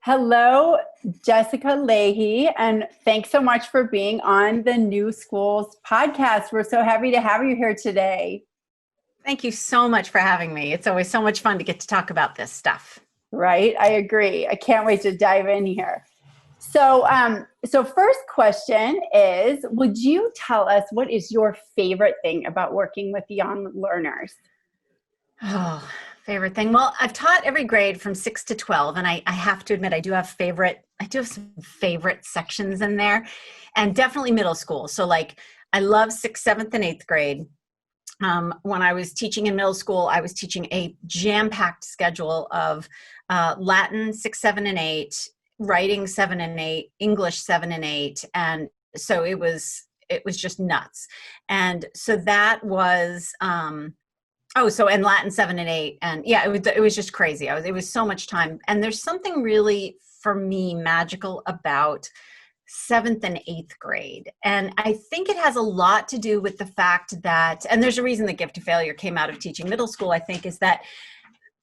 Hello, Jessica Lahey, and thanks so much for being on the New Schools podcast. We're so happy to have you here today. Thank you so much for having me. It's always so much fun to get to talk about this stuff. Right, I agree. I can't wait to dive in here. So first question is, would you tell us what is your favorite thing about working with young learners? Oh, favorite thing. Well, I've taught every grade from 6 to 12, and I have to admit I do have some favorite sections in there, and definitely middle school. So like I love 6th, 7th, and 8th grade. When I was teaching in middle school, I was teaching a jam-packed schedule of Latin 6, 7, and 8, writing 7 and 8, English 7 and 8, and so it was just nuts. And so that was and Latin 7 and 8, and yeah, it was just crazy. It was so much time, and there's something really for me magical about 7th and 8th grade. And I think it has a lot to do with the fact that, and there's a reason that Gift to Failure came out of teaching middle school, I think, is that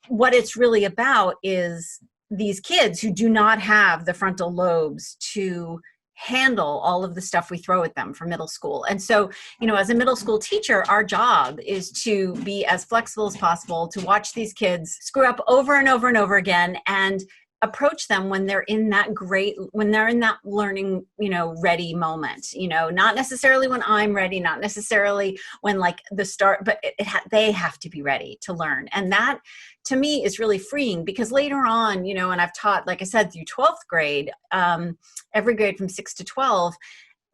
what it's really about is these kids who do not have the frontal lobes to handle all of the stuff we throw at them from middle school. And so, as a middle school teacher, our job is to be as flexible as possible, to watch these kids screw up over and over and over again and approach them when they're in that learning, ready moment, not necessarily when I'm ready, not necessarily when like the start, but they have to be ready to learn. And that to me is really freeing, because later on, and I've taught, like I said, through 12th grade, every grade from 6 to 12,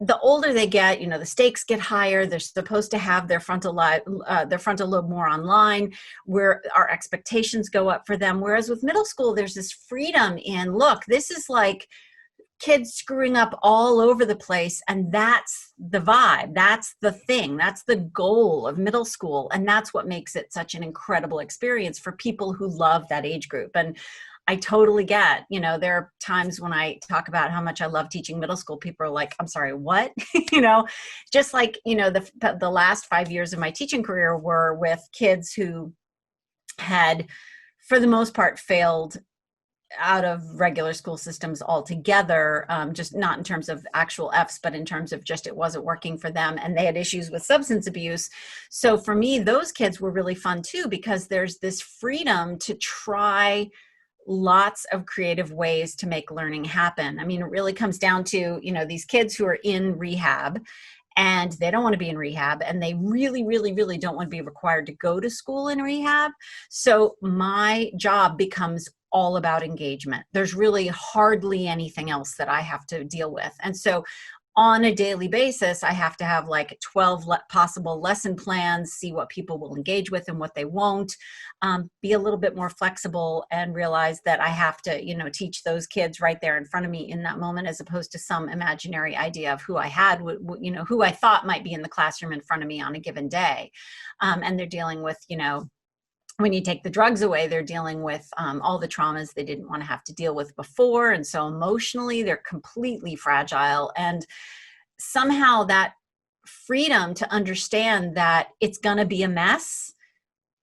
the older they get, the stakes get higher. They're supposed to have their frontal lobe more online, where our expectations go up for them. Whereas with middle school, there's this freedom in, look, this is like kids screwing up all over the place. And that's the vibe. That's the thing. That's the goal of middle school. And that's what makes it such an incredible experience for people who love that age group. And I totally get, there are times when I talk about how much I love teaching middle school, people are like, I'm sorry, what? Just like, the last 5 years of my teaching career were with kids who had, for the most part, failed out of regular school systems altogether, just not in terms of actual Fs, but in terms of just it wasn't working for them, and they had issues with substance abuse. So for me, those kids were really fun too, because there's this freedom to try lots of creative ways to make learning happen. I mean, it really comes down to, these kids who are in rehab and they don't want to be in rehab, and they really, really, really don't want to be required to go to school in rehab. So my job becomes all about engagement. There's really hardly anything else that I have to deal with. And so on a daily basis, I have to have like 12 possible lesson plans, see what people will engage with and what they won't, be a little bit more flexible, and realize that I have to, teach those kids right there in front of me in that moment, as opposed to some imaginary idea of who I had, who I thought might be in the classroom in front of me on a given day. And they're dealing with, when you take the drugs away, they're dealing with all the traumas they didn't want to have to deal with before. And so emotionally, they're completely fragile. And somehow that freedom to understand that it's going to be a mess,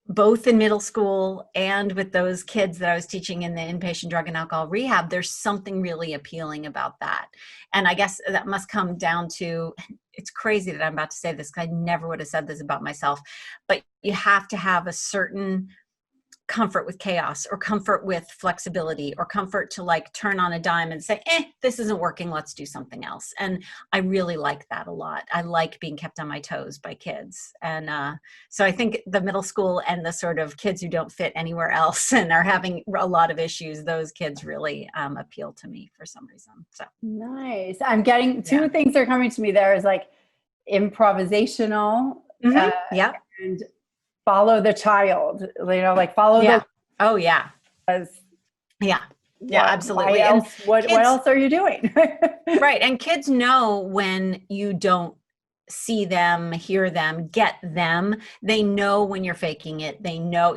both in middle school and with those kids that I was teaching in the inpatient drug and alcohol rehab, there's something really appealing about that. And I guess that must come down to, it's crazy that I'm about to say this, because I never would have said this about myself, but you have to have a certain comfort with chaos, or comfort with flexibility, or comfort to like turn on a dime and say, this isn't working, let's do something else. And I really like that a lot. I like being kept on my toes by kids. And so I think the middle school and the sort of kids who don't fit anywhere else and are having a lot of issues, those kids really appeal to me for some reason. So nice. I'm getting two things are coming to me there, is like improvisational, yeah, and follow the child, like follow the. Oh yeah. Yeah, absolutely. What else are you doing? Right. And kids know when you don't see them, hear them, get them. They know when you're faking it. They know,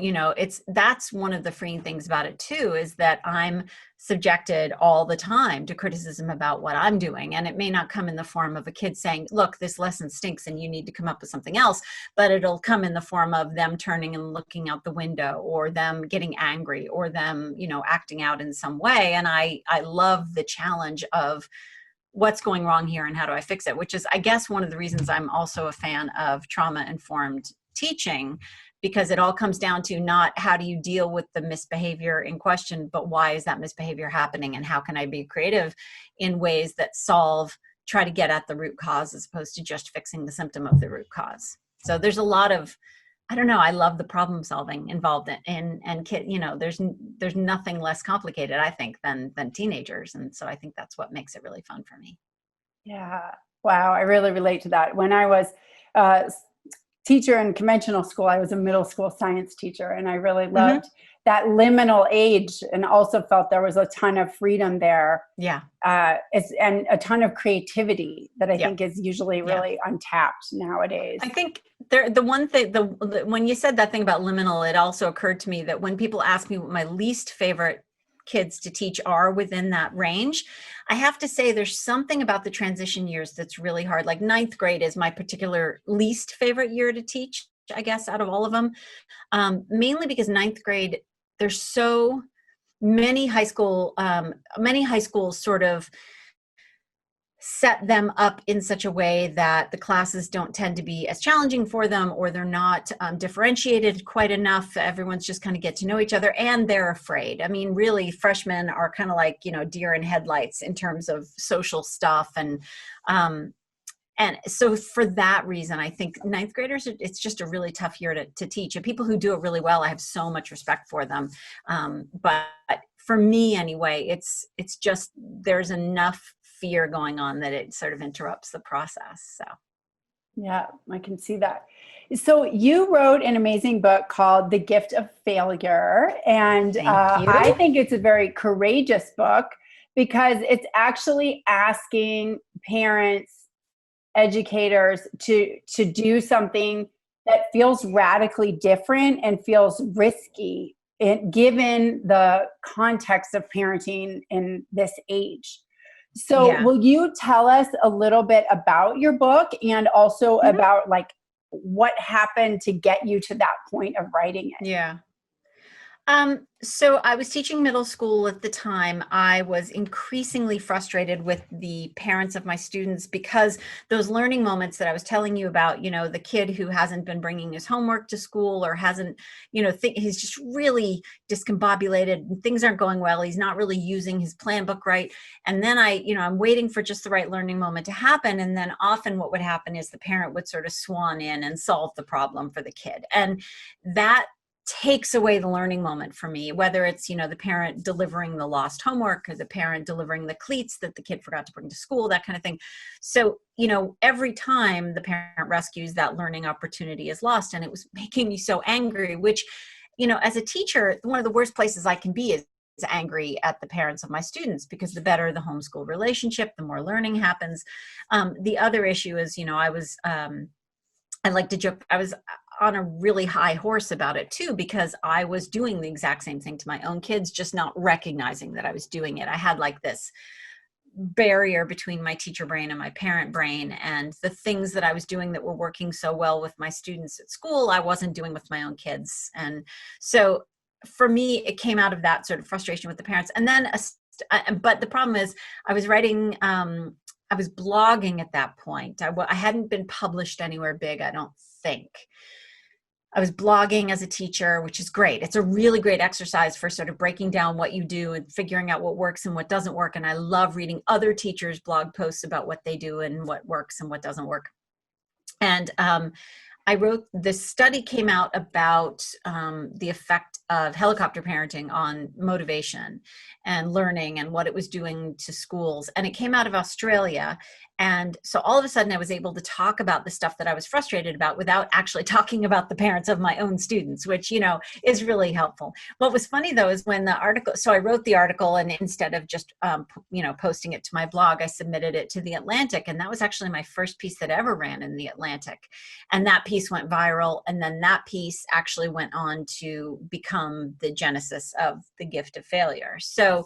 that's one of the freeing things about it too, is that I'm subjected all the time to criticism about what I'm doing. And it may not come in the form of a kid saying, look, this lesson stinks and you need to come up with something else, but it'll come in the form of them turning and looking out the window, or them getting angry, or them, acting out in some way. And I love the challenge of what's going wrong here and how do I fix it, which is, I guess, one of the reasons I'm also a fan of trauma-informed teaching, because it all comes down to not how do you deal with the misbehavior in question, but why is that misbehavior happening, and how can I be creative in ways that try to get at the root cause, as opposed to just fixing the symptom of the root cause. So there's a lot of, I don't know, I love the problem solving involved and kid, there's nothing less complicated, I think, than teenagers. And so I think that's what makes it really fun for me. Yeah. Wow. I really relate to that. When I was a teacher in conventional school, I was a middle school science teacher, and I really loved that liminal age, and also felt there was a ton of freedom there. Yeah. And a ton of creativity that I think is usually really untapped nowadays. I think the one thing, when you said that thing about liminal, it also occurred to me that when people ask me what my least favorite kids to teach are within that range, I have to say there's something about the transition years that's really hard. Like ninth grade is my particular least favorite year to teach, I guess, out of all of them. Mainly because ninth grade, there's so many high schools sort of set them up in such a way that the classes don't tend to be as challenging for them, or they're not differentiated quite enough. Everyone's just kind of get to know each other, and they're afraid. I mean, really, freshmen are kind of like, deer in headlights in terms of social stuff. And so for that reason, I think ninth graders, it's just a really tough year to teach. And people who do it really well, I have so much respect for them. But for me anyway, it's just, there's enough fear going on that it sort of interrupts the process. So. Yeah, I can see that. So you wrote an amazing book called The Gift of Failure. And I think it's a very courageous book, because it's actually asking parents, educators to do something that feels radically different and feels risky, given the context of parenting in this age. So will you tell us a little bit about your book, and also about like what happened to get you to that point of writing it? Yeah. So I was teaching middle school at the time. I was increasingly frustrated with the parents of my students, because those learning moments that I was telling you about, the kid who hasn't been bringing his homework to school, or hasn't, he's just really discombobulated and things aren't going well. He's not really using his plan book right. And then I'm waiting for just the right learning moment to happen. And then often what would happen is the parent would sort of swan in and solve the problem for the kid. And that takes away the learning moment for me, whether it's, the parent delivering the lost homework, or the parent delivering the cleats that the kid forgot to bring to school, that kind of thing. So, every time the parent rescues, that learning opportunity is lost. And it was making me so angry, which, as a teacher, one of the worst places I can be is angry at the parents of my students, because the better the homeschool relationship, the more learning happens. The other issue is, I like to joke, I was on a really high horse about it too, because I was doing the exact same thing to my own kids, just not recognizing that I was doing it. I had like this barrier between my teacher brain and my parent brain, and the things that I was doing that were working so well with my students at school, I wasn't doing with my own kids. And so for me, it came out of that sort of frustration with the parents. And then, but the problem is I was writing, I was blogging at that point. I hadn't been published anywhere big, I don't think. I was blogging as a teacher, which is great. It's a really great exercise for sort of breaking down what you do and figuring out what works and what doesn't work. And I love reading other teachers' blog posts about what they do and what works and what doesn't work. And I wrote, this study came out about the effect of helicopter parenting on motivation and learning and what it was doing to schools. And it came out of Australia. And so all of a sudden I was able to talk about the stuff that I was frustrated about without actually talking about the parents of my own students, which, is really helpful. What was funny though, is when the article, so I wrote the article, and instead of just, posting it to my blog, I submitted it to the Atlantic. And that was actually my first piece that ever ran in the Atlantic. And that piece went viral. And then that piece actually went on to become the genesis of The Gift of Failure. So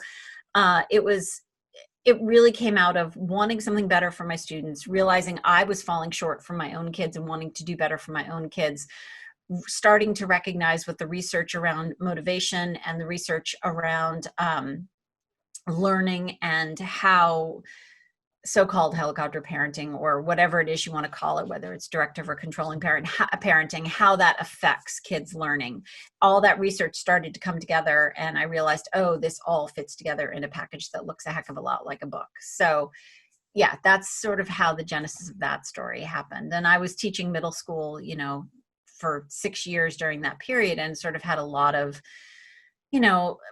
it really came out of wanting something better for my students, realizing I was falling short for my own kids and wanting to do better for my own kids, starting to recognize with the research around motivation and the research around learning and how so-called helicopter parenting, or whatever it is you want to call it, whether it's directive or controlling parenting, how that affects kids' learning. All that research started to come together, and I realized, oh, this all fits together in a package that looks a heck of a lot like a book. So yeah, that's sort of how the genesis of that story happened. And I was teaching middle school, for 6 years during that period, and sort of had a lot of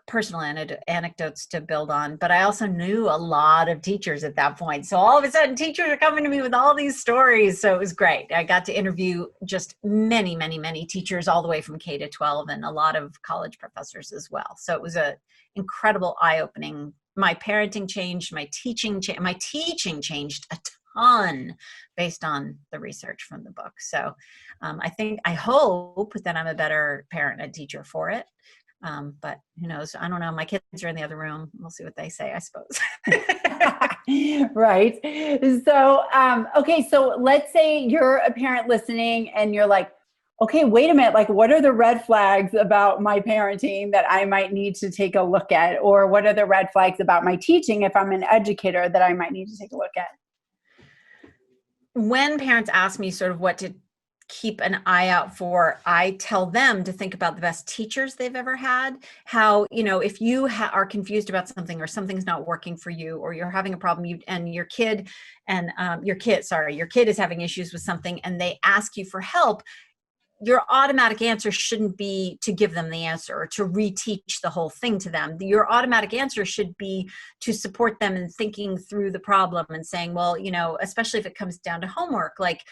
personal anecdotes to build on. But I also knew a lot of teachers at that point. So all of a sudden teachers are coming to me with all these stories. So it was great. I got to interview just many, many, many teachers all the way from K to 12, and a lot of college professors as well. So it was a incredible eye-opening. My parenting changed, my teaching changed a ton based on the research from the book. So I hope that I'm a better parent and teacher for it. But who knows? I don't know. My kids are in the other room. We'll see what they say, I suppose. Right. So, okay. So let's say you're a parent listening and you're like, okay, wait a minute. Like, what are the red flags about my parenting that I might need to take a look at? Or what are the red flags about my teaching if I'm an educator that I might need to take a look at? When parents ask me sort of what to keep an eye out for, I tell them to think about the best teachers they've ever had. How, if you are confused about something, or something's not working for you, or you're having a problem, and your kid is having issues with something, and they ask you for help, your automatic answer shouldn't be to give them the answer or to reteach the whole thing to them. Your automatic answer should be to support them in thinking through the problem and saying, well, especially if it comes down to homework, like,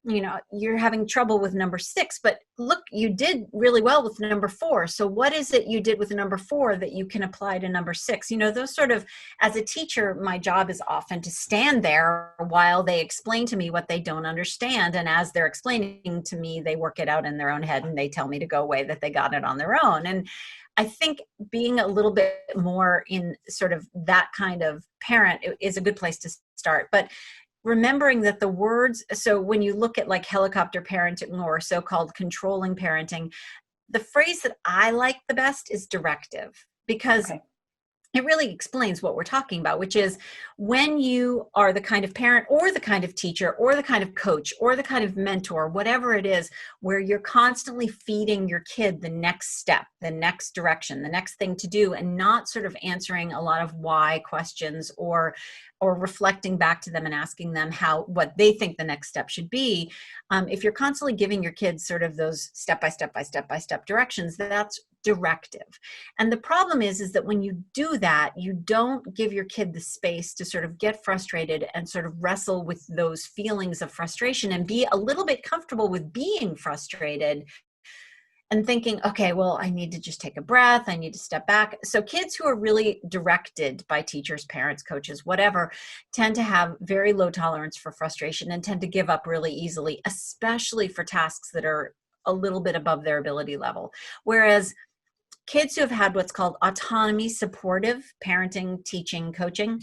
you're having trouble with number 6, but look, you did really well with number 4. So what is it you did with number 4 that you can apply to number 6? Those sort of, as a teacher, my job is often to stand there while they explain to me what they don't understand. And as they're explaining to me, they work it out in their own head, and they tell me to go away, that they got it on their own. And I think being a little bit more in sort of that kind of parent is a good place to start. But remembering that the words, so when you look at like helicopter parenting or so-called controlling parenting, the phrase that I like the best is directive, because it really explains what we're talking about, which is when you are the kind of parent or the kind of teacher or the kind of coach or the kind of mentor, whatever it is, where you're constantly feeding your kid the next step, the next direction, the next thing to do, and not sort of answering a lot of why questions, or reflecting back to them and asking them what they think the next step should be. If you're constantly giving your kids sort of those step-by-step directions, that's directive. And the problem is that when you do that, you don't give your kid the space to sort of get frustrated and sort of wrestle with those feelings of frustration and be a little bit comfortable with being frustrated and thinking, okay, well, I need to just take a breath. I need to step back. So kids who are really directed by teachers, parents, coaches, whatever, tend to have very low tolerance for frustration and tend to give up really easily, especially for tasks that are a little bit above their ability level. Whereas kids who have had what's called autonomy-supportive parenting, teaching, coaching,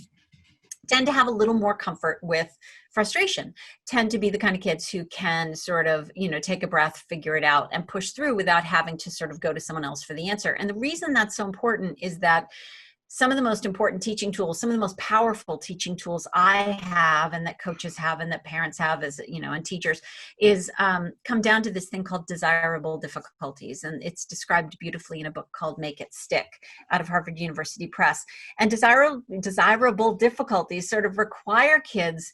tend to have a little more comfort with frustration, tend to be the kind of kids who can sort of, take a breath, figure it out, and push through without having to sort of go to someone else for the answer. And the reason that's so important is that some of the most important teaching tools, some of the most powerful teaching tools I have, and that coaches have, and that parents have, as and teachers, is come down to this thing called desirable difficulties. And it's described beautifully in a book called Make It Stick out of Harvard University Press. And desirable difficulties sort of require kids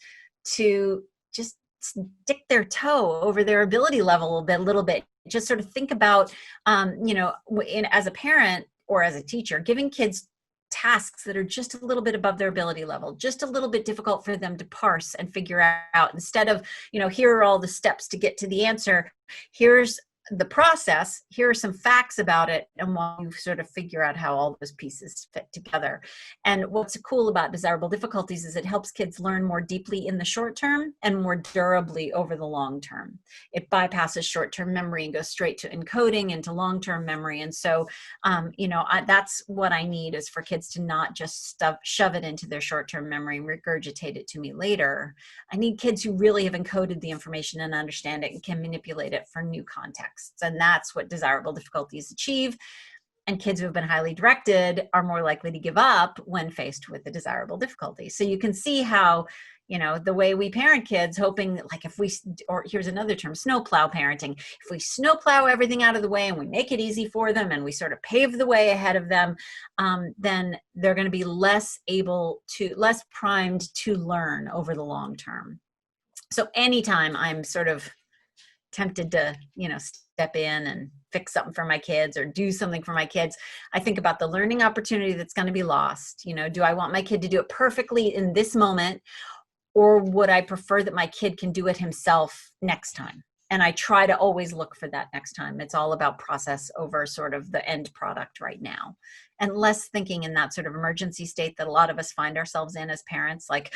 to just stick their toe over their ability level a little bit. Just sort of think about, as a parent or as a teacher, giving kids tasks that are just a little bit above their ability level, just a little bit difficult for them to parse and figure out, instead of, here are all the steps to get to the answer. Here's the process. Here are some facts about it. And while you sort of figure out how all those pieces fit together. And what's cool about desirable difficulties is it helps kids learn more deeply in the short term and more durably over the long term. It bypasses short-term memory and goes straight to encoding into long-term memory. And so, that's what I need, is for kids to not just shove it into their short-term memory and regurgitate it to me later. I need kids who really have encoded the information and understand it and can manipulate it for new contexts. And that's what desirable difficulties achieve. And kids who have been highly directed are more likely to give up when faced with the desirable difficulty. So you can see how, the way we parent kids, hoping like or here's another term, snowplow parenting. If we snowplow everything out of the way and we make it easy for them and we sort of pave the way ahead of them, then they're going to be less primed to learn over the long term. So anytime I'm sort of tempted to, step in and fix something for my kids or do something for my kids, I think about the learning opportunity that's going to be lost. Do I want my kid to do it perfectly in this moment, or would I prefer that my kid can do it himself next time? And I try to always look for that next time. It's all about process over sort of the end product right now, and less thinking in that sort of emergency state that a lot of us find ourselves in as parents, like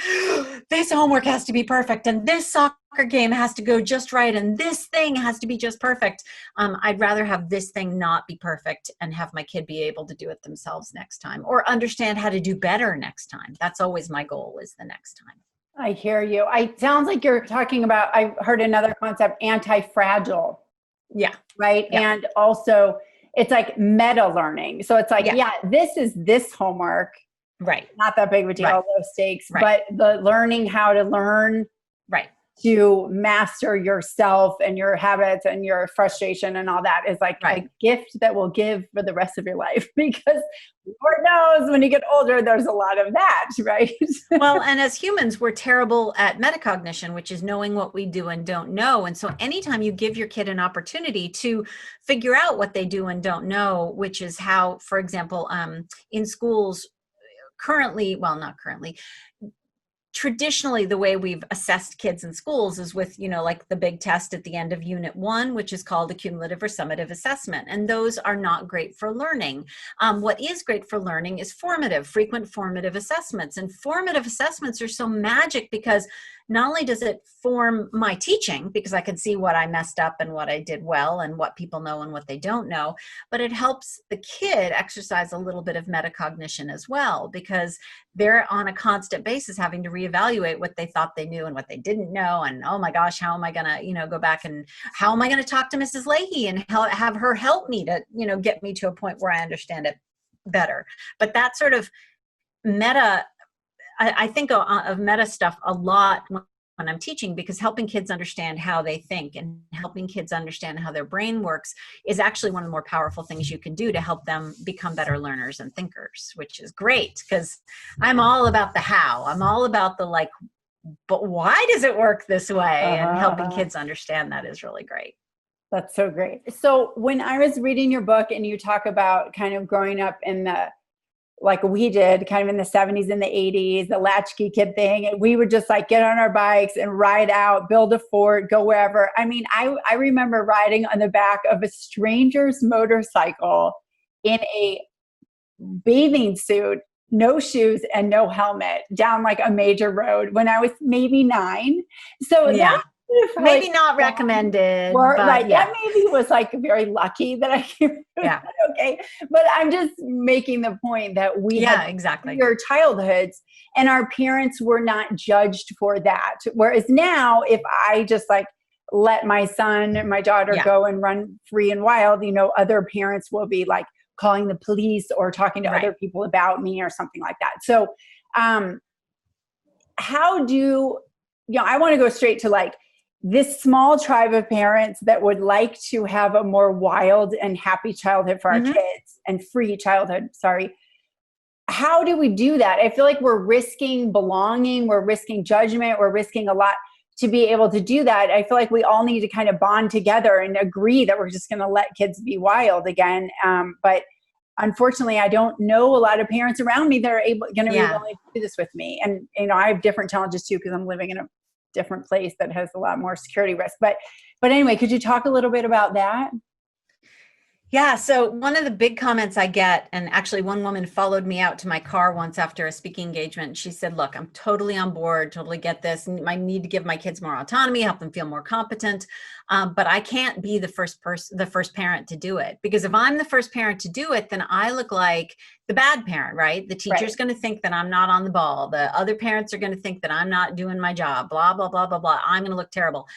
this homework has to be perfect and this soccer game has to go just right and this thing has to be just perfect. I'd rather have this thing not be perfect and have my kid be able to do it themselves next time, or understand how to do better next time. That's always my goal, is the next time. I hear you. It sounds like you're talking about, I heard another concept, anti-fragile. Yeah. Right. Yeah. And also it's like meta learning. So it's like, this is this homework. Right. Not that big of a deal, low stakes, right. But the learning how to learn to master yourself and your habits and your frustration and all that is like a gift that will give for the rest of your life, because Lord knows when you get older, there's a lot of that, right? Well, and as humans, we're terrible at metacognition, which is knowing what we do and don't know. And so anytime you give your kid an opportunity to figure out what they do and don't know, which is how, for example, in schools traditionally, the way we've assessed kids in schools is with, like the big test at the end of Unit 1, which is called a cumulative or summative assessment. And those are not great for learning. What is great for learning is frequent formative assessments. And formative assessments are so magic because not only does it form my teaching, because I can see what I messed up and what I did well and what people know and what they don't know, but it helps the kid exercise a little bit of metacognition as well, because they're on a constant basis having to reevaluate what they thought they knew and what they didn't know. And, oh my gosh, how am I going to, go back, and how am I going to talk to Mrs. Lahey and have her help me to, get me to a point where I understand it better. But that sort of meta, I think of meta stuff a lot when I'm teaching, because helping kids understand how they think and helping kids understand how their brain works is actually one of the more powerful things you can do to help them become better learners and thinkers, which is great, because I'm all about the how. I'm all about the but why does it work this way? And helping kids understand that is really great. That's so great. So when I was reading your book and you talk about kind of growing up in like we did kind of in the 70s and the 80s, the latchkey kid thing. And we would just get on our bikes and ride out, build a fort, go wherever. I mean, I remember riding on the back of a stranger's motorcycle in a bathing suit, no shoes and no helmet, down a major road when I was maybe 9. So that maybe not recommended, that maybe was very lucky that I came. Okay. But I'm just making the point that we had your childhoods and our parents were not judged for that. Whereas now, if I just let my son and my daughter go and run free and wild, other parents will be calling the police or talking to other people about me or something like that. So, how do, I want to go straight to this small tribe of parents that would like to have a more wild and happy childhood for our kids and free childhood. Sorry. How do we do that? I feel like we're risking belonging. We're risking judgment. We're risking a lot to be able to do that. I feel like we all need to kind of bond together and agree that we're just going to let kids be wild again. But unfortunately, I don't know a lot of parents around me that are going to be Yeah. willing to do this with me. And, you know, I have different challenges too, because I'm living in a different place that has a lot more security risk. But anyway, could you talk a little bit about that? Yeah. So one of the big comments I get, and actually one woman followed me out to my car once after a speaking engagement. She said, look, I'm totally on board, totally get this. And I need to give my kids more autonomy, help them feel more competent. But I can't be the first parent to do it, because if I'm the first parent to do it, then I look like the bad parent, right? The teacher's Right. going to think that I'm not on the ball. The other parents are going to think that I'm not doing my job, blah, blah, blah, blah, blah. I'm going to look terrible.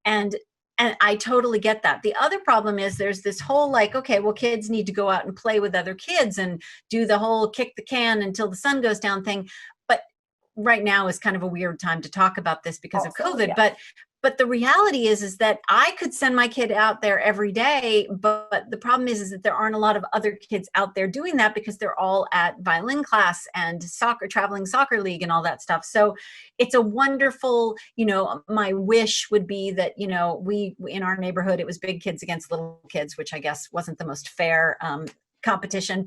And I totally get that. The other problem is there's this whole like, okay, well, kids need to go out and play with other kids and do the whole kick the can until the sun goes down thing. But right now is kind of a weird time to talk about this because of Also, COVID. yeah. But the reality is that I could send my kid out there every day, but the problem is that there aren't a lot of other kids out there doing that because they're all at violin class and soccer, traveling soccer league and all that stuff. So it's a wonderful, you know, my wish would be that, you know, we in our neighborhood, it was big kids against little kids, which I guess wasn't the most fair competition,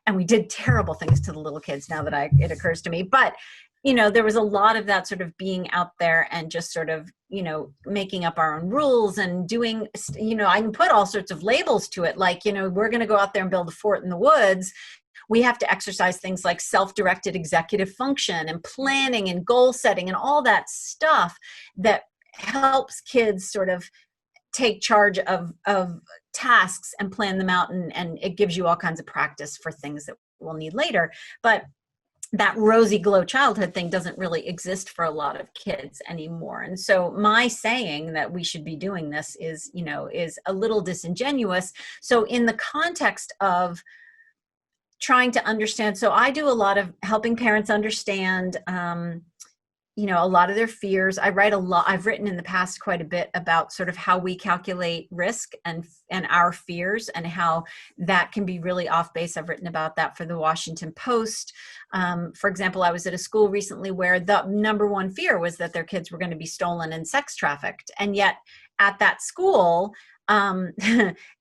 and we did terrible things to the little kids now that it occurs to me. But you know, there was a lot of that sort of being out there and just sort of, you know, making up our own rules and doing, you know, I can put all sorts of labels to it. Like, you know, we're going to go out there and build a fort in the woods. We have to exercise things like self-directed executive function and planning and goal setting and all that stuff that helps kids sort of take charge of tasks and plan them out. And it gives you all kinds of practice for things that we'll need later. But that rosy glow childhood thing doesn't really exist for a lot of kids anymore. And so my saying that we should be doing this is, you know, is a little disingenuous. So in the context of trying to understand, so I do a lot of helping parents understand, you know, a lot of their fears. I write a lot. I've written in the past quite a bit about sort of how we calculate risk and our fears and how that can be really off base. I've written about that for the Washington Post. For example, I was at a school recently where the number one fear was that their kids were going to be stolen and sex trafficked. And yet at that school, and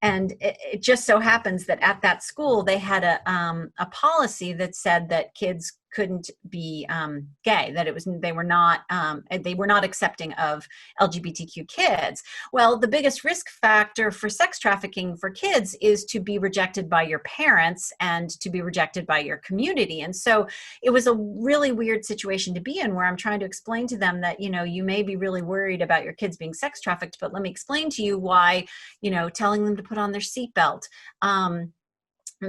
it just so happens that at that school, they had a policy that said that kids couldn't be gay, that they were not accepting of LGBTQ kids. Well, the biggest risk factor for sex trafficking for kids is to be rejected by your parents and to be rejected by your community. And so it was a really weird situation to be in, where I'm trying to explain to them that, you know, you may be really worried about your kids being sex trafficked, but let me explain to you why, you know, telling them to put on their seatbelt,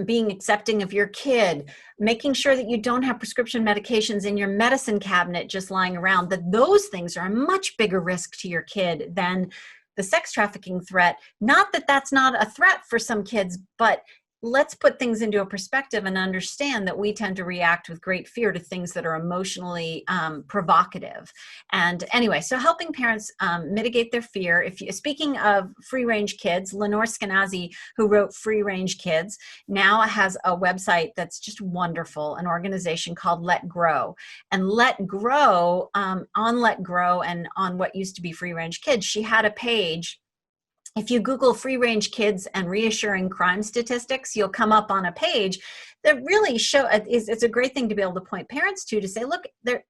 being accepting of your kid, making sure that you don't have prescription medications in your medicine cabinet just lying around, that those things are a much bigger risk to your kid than the sex trafficking threat. Not that that's not a threat for some kids, but let's put things into a perspective and understand that we tend to react with great fear to things that are emotionally provocative. And anyway, so helping parents mitigate their fear. Speaking of free range kids, Lenore Skenazy, who wrote Free Range Kids, now has a website that's just wonderful, an organization called Let Grow. And Let Grow, on Let Grow and on what used to be Free Range Kids, she had a page. If you Google free range kids and reassuring crime statistics, you'll come up on a page that really it's a great thing to be able to point parents to say, look,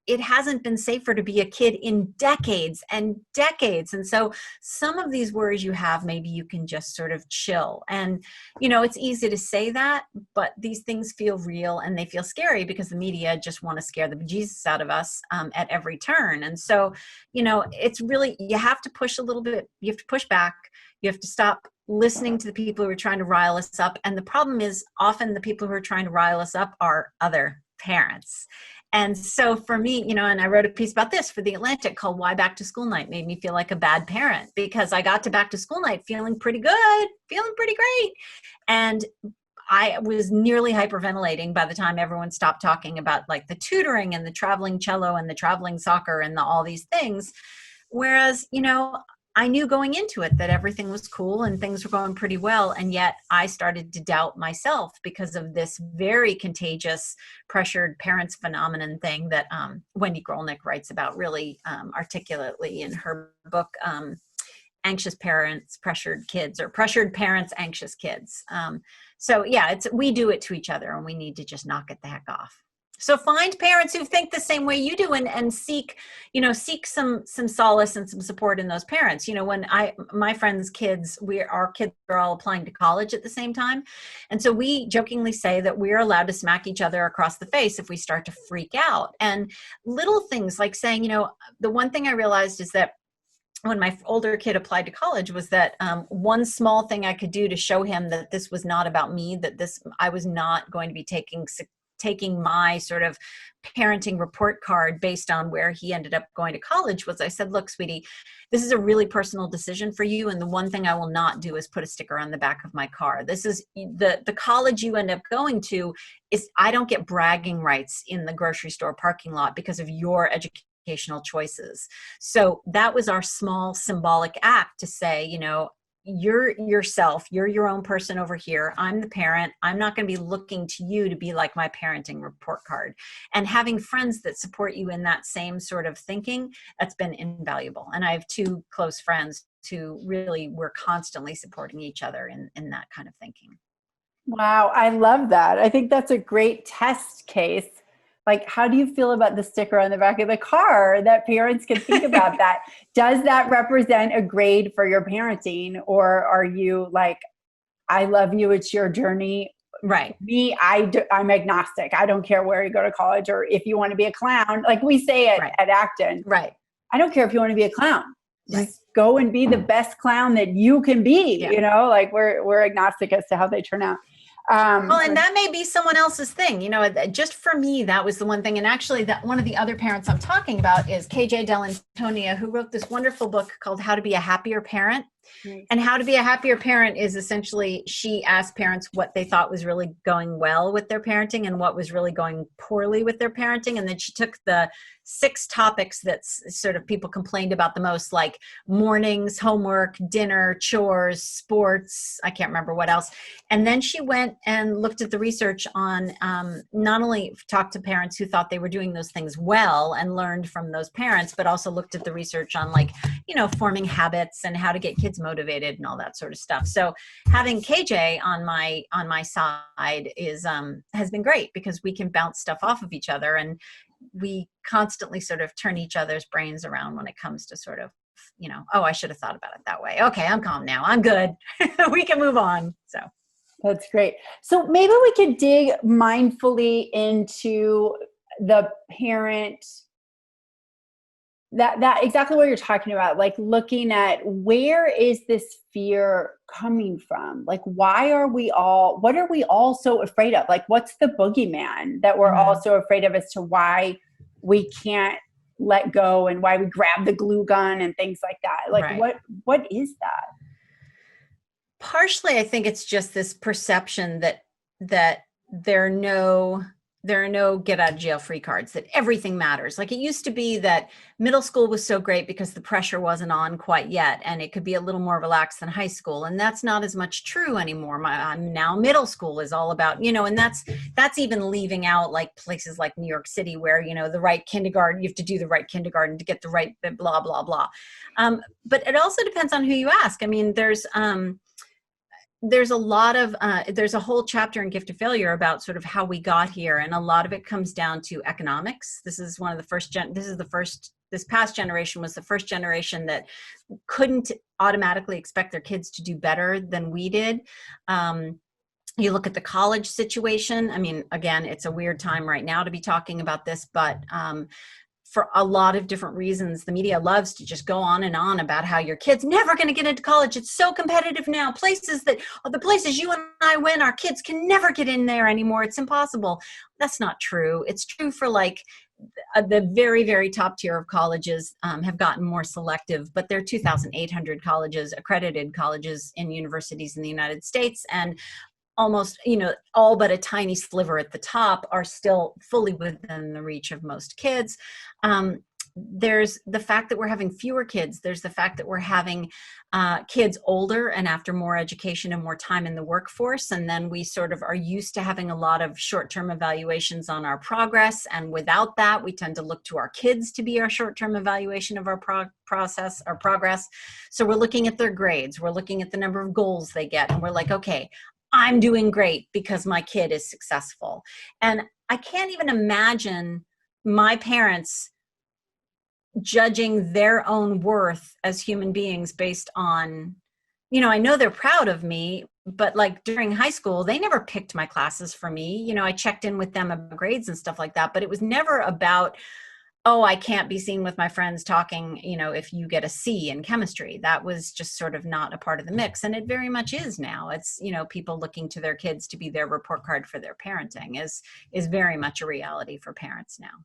it hasn't been safer to be a kid in decades and decades. And so some of these worries you have, maybe you can just sort of chill. And, you know, it's easy to say that, but these things feel real and they feel scary because the media just want to scare the bejesus out of us at every turn. And so, you know, it's really, you have to push a little bit, you have to push back. You have to stop listening to the people who are trying to rile us up. And the problem is often the people who are trying to rile us up are other parents. And so for me, you know, and I wrote a piece about this for The Atlantic called Why Back to School Night Made Me Feel Like a Bad Parent, because I got to back to school night feeling pretty good, feeling pretty great. And I was nearly hyperventilating by the time everyone stopped talking about like the tutoring and the traveling cello and the traveling soccer and all these things. Whereas, you know, I knew going into it that everything was cool and things were going pretty well. And yet I started to doubt myself because of this very contagious pressured parents phenomenon thing that Wendy Grolnick writes about really articulately in her book, anxious parents, pressured kids, or pressured parents, anxious kids. So yeah, we do it to each other, and we need to just knock it the heck off. So find parents who think the same way you do, and seek some solace and some support in those parents. When my friends' kids, our kids are all applying to college at the same time. And so we jokingly say that we're allowed to smack each other across the face if we start to freak out. And little things like saying, the one thing I realized is that when my older kid applied to college was that one small thing I could do to show him that this was not about me, that I was not going to be taking my sort of parenting report card based on where he ended up going to college, was I said, look, sweetie, this is a really personal decision for you. And the one thing I will not do is put a sticker on the back of my car. This is the college you end up going to is, I don't get bragging rights in the grocery store parking lot because of your educational choices. So that was our small symbolic act to say, you're yourself, you're your own person over here. I'm the parent. I'm not going to be looking to you to be like my parenting report card. And having friends that support you in that same sort of thinking, that's been invaluable. And I have two close friends who really were constantly supporting each other in that kind of thinking. Wow, I love that. I think that's a great test case. Like, how do you feel about the sticker on the back of the car, that parents can think about that? Does that represent a grade for your parenting? Or are you like, I love you, it's your journey. Right. Me, I'm agnostic. I don't care where you go to college, or if you want to be a clown, like we say at Acton. Right. I don't care if you want to be a clown. Right. Just go and be the best clown that you can be. Yeah. Like we're agnostic as to how they turn out. Well, and that may be someone else's thing. Just for me, that was the one thing. And actually, that one of the other parents I'm talking about is KJ Dell'Antonia, who wrote this wonderful book called How to Be a Happier Parent. Nice. And How to Be a Happier Parent is essentially, she asked parents what they thought was really going well with their parenting and what was really going poorly with their parenting. And then she took the 6 topics that sort of people complained about the most, like mornings, homework, dinner, chores, sports, I can't remember what else. And then she went and looked at the research on not only talked to parents who thought they were doing those things well and learned from those parents, but also looked at the research on forming habits and how to get kids motivated and all that sort of stuff. So having KJ on my side has been great, because we can bounce stuff off of each other, and we constantly sort of turn each other's brains around when it comes to sort of, oh, I should have thought about it that way. Okay, I'm calm now. I'm good. We can move on. So that's great. So maybe we could dig mindfully into the parent, that exactly what you're talking about, like looking at where is this fear coming from? Like, what are we all so afraid of? Like, what's the boogeyman that we're all so afraid of as to why we can't let go and why we grab the glue gun and things like that? Like, right. What is that? Partially, I think it's just this perception that there are no get out of jail free cards, that everything matters. Like, it used to be that middle school was so great because the pressure wasn't on quite yet, and it could be a little more relaxed than high school. And that's not as much true anymore. Now middle school is all about, and that's even leaving out like places like New York City where, the right kindergarten, you have to do the right kindergarten to get the right blah, blah, blah. But it also depends on who you ask. I mean, there's a whole chapter in Gift of Failure about sort of how we got here. And a lot of it comes down to economics. This is one of the first, this past generation was the first generation that couldn't automatically expect their kids to do better than we did. You look at the college situation. I mean, again, it's a weird time right now to be talking about this, but for a lot of different reasons, the media loves to just go on and on about how your kid's never going to get into college. It's so competitive now. The places you and I went, our kids can never get in there anymore. It's impossible. That's not true. It's true for like the very, very top tier of colleges have gotten more selective, but there are 2,800 colleges, accredited colleges in universities in the United States, and almost, all but a tiny sliver at the top are still fully within the reach of most kids. there's the fact that we're having fewer kids. There's the fact that we're having kids older and after more education and more time in the workforce. And then we sort of are used to having a lot of short-term evaluations on our progress. And without that, we tend to look to our kids to be our short-term evaluation of our progress. So we're looking at their grades. We're looking at the number of goals they get. And we're like, okay, I'm doing great because my kid is successful. And I can't even imagine my parents judging their own worth as human beings based on, I know they're proud of me, but like during high school, they never picked my classes for me. I checked in with them about grades and stuff like that, but it was never about, oh, I can't be seen with my friends talking, if you get a C in chemistry. That was just sort of not a part of the mix. And it very much is now. It's, people looking to their kids to be their report card for their parenting is very much a reality for parents now.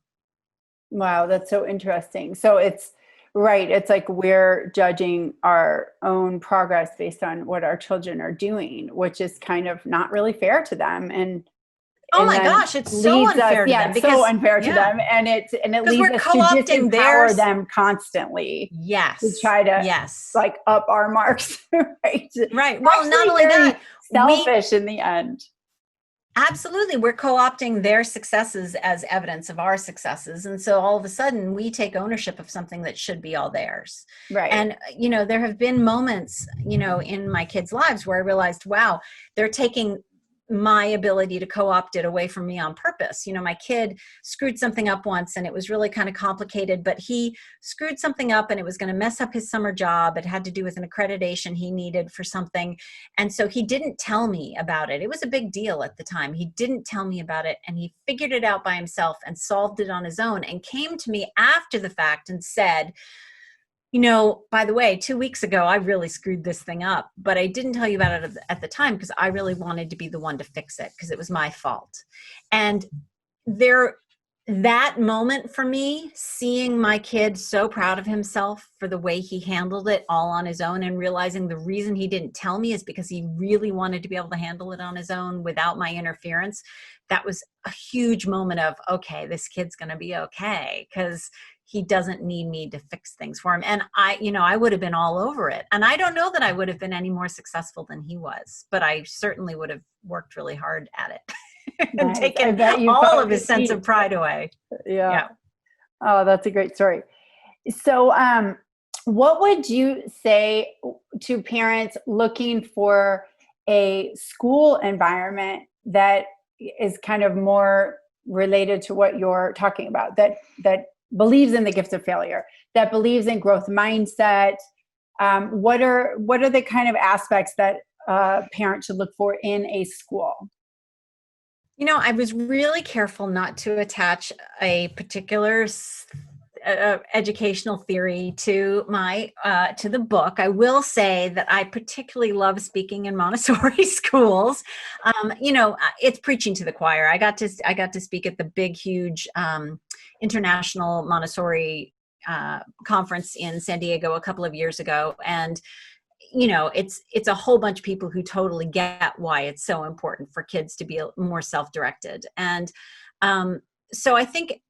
Wow, that's so interesting. So it's right. It's like we're judging our own progress based on what our children are doing, which is kind of not really fair to them. And oh my gosh, it's so unfair to them. It's so unfair to them. And it leads us to disempower them constantly. Yes. To try to like up our marks. Right. Right. Well, actually, not only that, selfish in the end. Absolutely. We're co-opting their successes as evidence of our successes. And so all of a sudden we take ownership of something that should be all theirs. Right. And, there have been moments, in my kids' lives where I realized, wow, they're taking my ability to co-opt it away from me on purpose. My kid screwed something up once and it was really kind of complicated, but he screwed something up and it was going to mess up his summer job. It had to do with an accreditation he needed for something. And so he didn't tell me about it. It was a big deal at the time. He didn't tell me about it and he figured it out by himself and solved it on his own and came to me after the fact and said, by the way, 2 weeks ago, I really screwed this thing up, but I didn't tell you about it at the time because I really wanted to be the one to fix it because it was my fault. And that moment for me, seeing my kid so proud of himself for the way he handled it all on his own and realizing the reason he didn't tell me is because he really wanted to be able to handle it on his own without my interference. That was a huge moment of, okay, this kid's going to be okay because he doesn't need me to fix things for him. And I would have been all over it. And I don't know that I would have been any more successful than he was, but I certainly would have worked really hard at it and taken all of his sense of pride away. Yeah. Oh, that's a great story. So, what would you say to parents looking for a school environment that is kind of more related to what you're talking about, that believes in the gifts of failure, that believes in growth mindset? What are the kind of aspects that parents should look for in a school? I was really careful not to attach a particular educational theory to the book. I will say that I particularly love speaking in Montessori schools. It's preaching to the choir. I got to speak at the big, huge International Montessori conference in San Diego a couple of years ago, and it's a whole bunch of people who totally get why it's so important for kids to be more self-directed. And so I think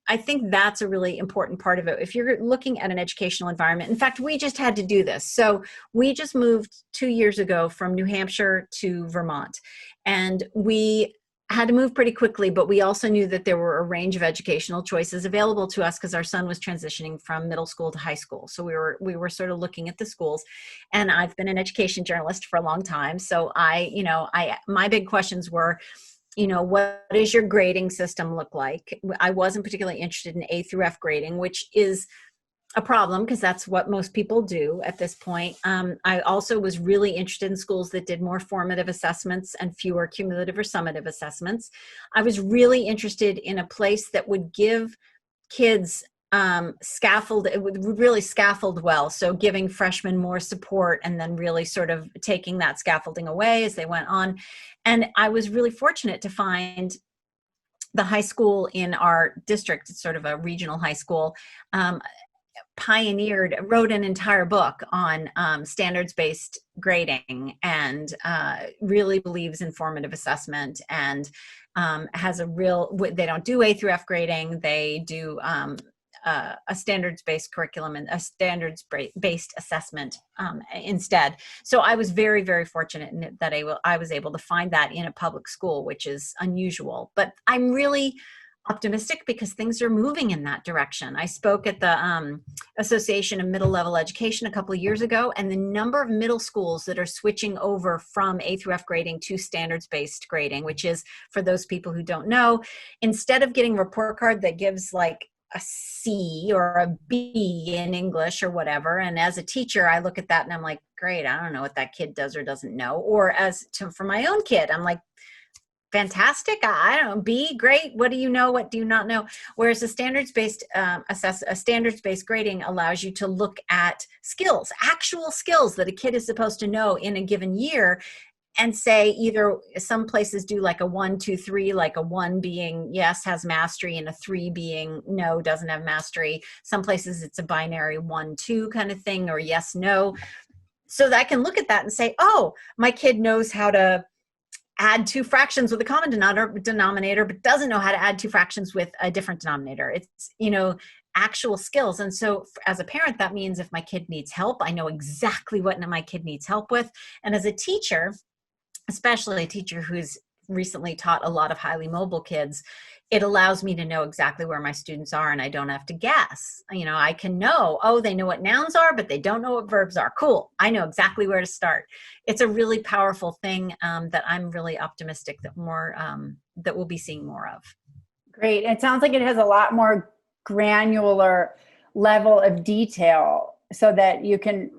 that's a really important part of it. If you're looking at an educational environment, in fact, we just had to do this. So we just moved 2 years ago from New Hampshire to Vermont, and we had to move pretty quickly, but we also knew that there were a range of educational choices available to us because our son was transitioning from middle school to high school. So we were sort of looking at the schools, and I've been an education journalist for a long time. So my big questions were, what does your grading system look like? I wasn't particularly interested in A through F grading, which is a problem because that's what most people do at this point. I also was really interested in schools that did more formative assessments and fewer cumulative or summative assessments. I was really interested in a place that would give kids it would really scaffold well. So giving freshmen more support and then really sort of taking that scaffolding away as they went on. And I was really fortunate to find the high school in our district. It's sort of a regional high school, wrote an entire book on standards-based grading and really believes in formative assessment and has they don't do A through F grading. They do a standards-based curriculum and a standards-based assessment instead. So I was very, very fortunate in that I was able to find that in a public school, which is unusual. But I'm really optimistic because things are moving in that direction. I spoke at the Association of Middle Level Education a couple of years ago, and the number of middle schools that are switching over from A through F grading to standards-based grading, which is, for those people who don't know, instead of getting a report card that gives like a C or a B in English or whatever, and as a teacher, I look at that and I'm like, great, I don't know what that kid does or doesn't know. Or for my own kid, I'm like, fantastic. I don't know. B, great. What do you know? What do you not know? Whereas a standards-based standards-based grading allows you to look at skills, actual skills that a kid is supposed to know in a given year, and say either some places do like a 1, 2, 3, like a 1 being yes, has mastery, and a 3 being no, doesn't have mastery. Some places it's a binary 1, 2 kind of thing, or yes, no. So that I can look at that and say, oh, my kid knows how to add two fractions with a common denominator, but doesn't know how to add two fractions with a different denominator. It's, actual skills. And so as a parent, that means if my kid needs help, I know exactly what my kid needs help with. And as a teacher, especially a teacher who's recently taught a lot of highly mobile kids, it allows me to know exactly where my students are, and I don't have to guess. I can know, oh, they know what nouns are, but they don't know what verbs are. Cool. I know exactly where to start. It's a really powerful thing that I'm really optimistic that that we'll be seeing more of. Great. It sounds like it has a lot more granular level of detail so that you can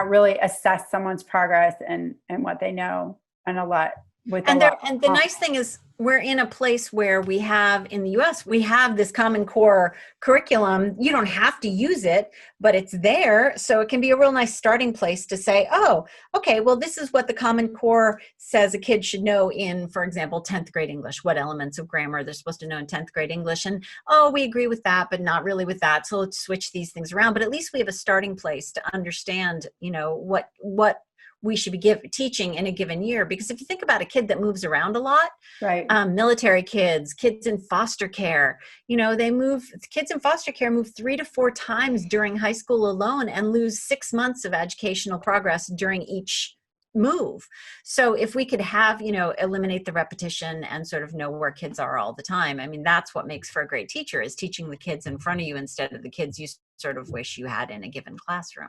really assess someone's progress and what they know, and a lot. And the nice thing is we're in a place where we have, in the US, we have this Common Core curriculum. You don't have to use it, but it's there. So it can be a real nice starting place to say, oh, okay, well, this is what the Common Core says a kid should know in, for example, 10th grade English, what elements of grammar they're supposed to know in 10th grade English. And, oh, we agree with that, but not really with that. So let's switch these things around. But at least we have a starting place to understand, what we should be teaching in a given year. Because if you think about a kid that moves around a lot, right? Military kids in foster care, kids in foster care move 3 to 4 times during high school alone and lose 6 months of educational progress during each move. So if we could have, eliminate the repetition and sort of know where kids are all the time, I mean, that's what makes for a great teacher, is teaching the kids in front of you instead of the kids you sort of wish you had in a given classroom.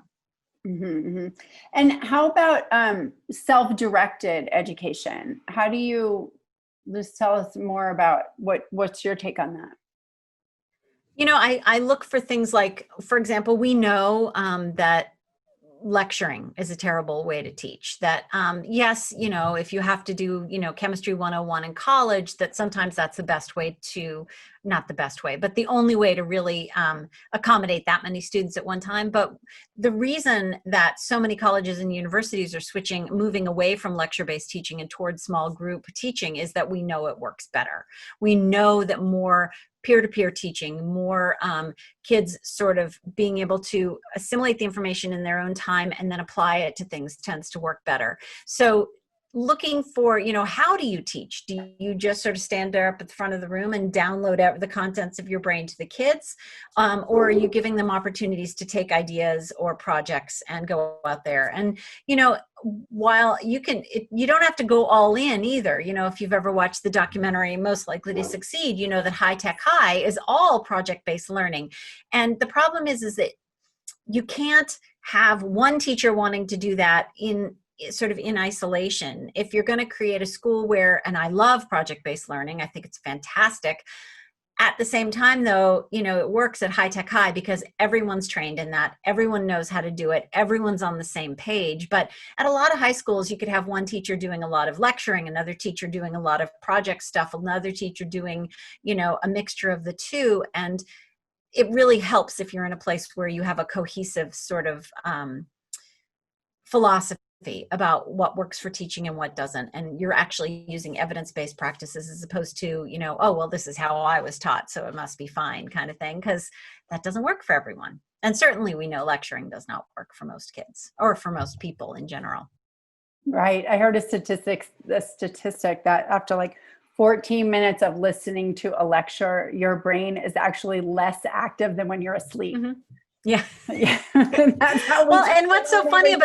Mm-hmm, mm-hmm. And how about self-directed education? How do you just tell us more about what's your take on that? I look for things like, for example, we know that lecturing is a terrible way to teach. That yes, if you have to do chemistry 101 in college, that sometimes that's the best way to, not the best way, but the only way to really accommodate that many students at one time. But the reason that so many colleges and universities are moving away from lecture-based teaching and towards small group teaching is that we know it works better. We know that more peer-to-peer teaching, more kids sort of being able to assimilate the information in their own time and then apply it to things tends to work better. So looking for, how do you teach? Do you just sort of stand there up at the front of the room and download the contents of your brain to the kids? Or are you giving them opportunities to take ideas or projects and go out there? And, while you don't have to go all in either. If you've ever watched the documentary Most Likely to Succeed, that High Tech High is all project-based learning. And the problem is that you can't have one teacher wanting to do that in isolation. If you're going to create a school where, and I love project-based learning, I think it's fantastic. At the same time, though, it works at High Tech High because everyone's trained in that. Everyone knows how to do it. Everyone's on the same page. But at a lot of high schools, you could have one teacher doing a lot of lecturing, another teacher doing a lot of project stuff, another teacher doing, a mixture of the two. And it really helps if you're in a place where you have a cohesive sort of philosophy about what works for teaching and what doesn't. And you're actually using evidence-based practices as opposed to, oh, well, this is how I was taught, so it must be fine kind of thing, because that doesn't work for everyone. And certainly we know lecturing does not work for most kids or for most people in general. Right. I heard a statistic that after like 14 minutes of listening to a lecture, your brain is actually less active than when you're asleep. Mm-hmm. Yeah. Yeah. That's how we Well, and what's so funny everything.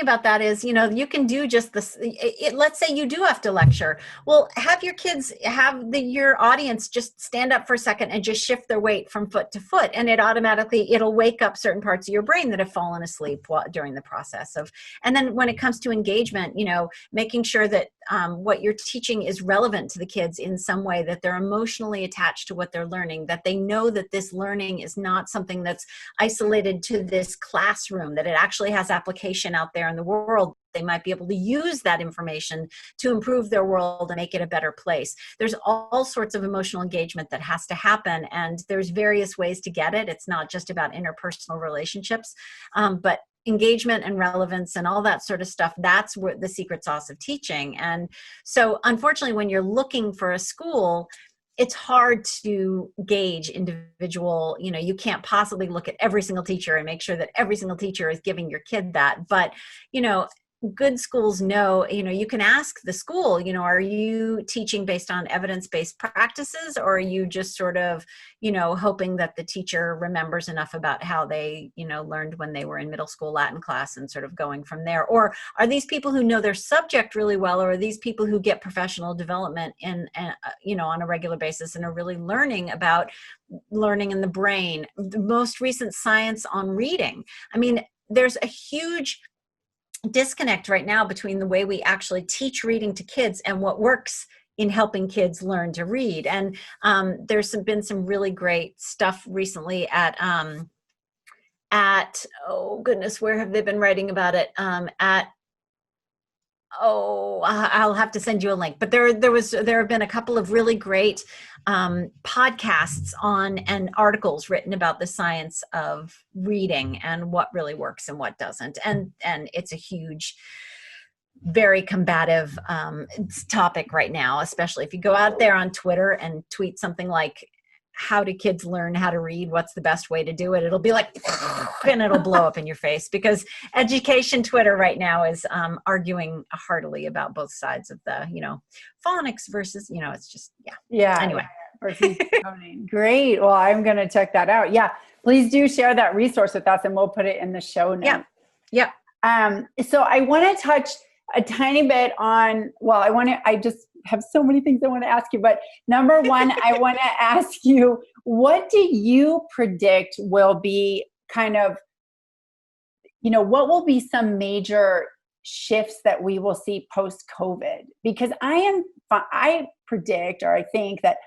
about that is, you know, you can do just this. Let's say you do have to lecture. Well, have your kids, your audience just stand up for a second and just shift their weight from foot to foot. And it'll wake up certain parts of your brain that have fallen asleep during the process of. And then when it comes to engagement, you know, making sure that what you're teaching is relevant to the kids in some way, that they're emotionally attached to what they're learning, that they know that this learning is not something that's isolated to this classroom, that it actually has application out there in the world. They might be able to use that information to improve their world and make it a better place. There's all sorts of emotional engagement that has to happen, and there's various ways to get it. It's not just about interpersonal relationships, but engagement and relevance and all that sort of stuff. That's what the secret sauce of teaching. And so unfortunately, when you're looking for a school, it's hard to gauge individual, you know, you can't possibly look at every single teacher and make sure that every single teacher is giving your kid that. But, you know, good schools know, you know, you can ask the school, you know, are you teaching based on evidence-based practices, or are you just sort of, you know, hoping that the teacher remembers enough about how they, you know, learned when they were in middle school Latin class and sort of going from there? Or are these people who know their subject really well, or are these people who get professional development in, you know, on a regular basis and are really learning about learning in the brain? The most recent science on reading, I mean, there's a huge disconnect right now between the way we actually teach reading to kids and what works in helping kids learn to read. And there's been some really great stuff recently at oh goodness, where have they been writing about it? I'll have to send you a link. But there have been a couple of really great podcasts on and articles written about the science of reading and what really works and what doesn't. And it's a huge, very combative topic right now, especially if you go out there on Twitter and tweet something like, how do kids learn how to read? What's the best way to do it? It'll be like, and it'll blow up in your face, because education Twitter right now is arguing heartily about both sides of the, you know, phonics versus, you know, it's just, yeah. Yeah. Anyway. Versus coding. Great. Well, I'm going to check that out. Yeah. Please do share that resource with us, and we'll put it in the show notes. Yeah. So I want to touch a tiny bit on, I just have so many things I want to ask you, but number one, I want to ask you, what do you predict will be kind of, you know, what will be some major shifts that we will see post-COVID? Because I predict, or I think that,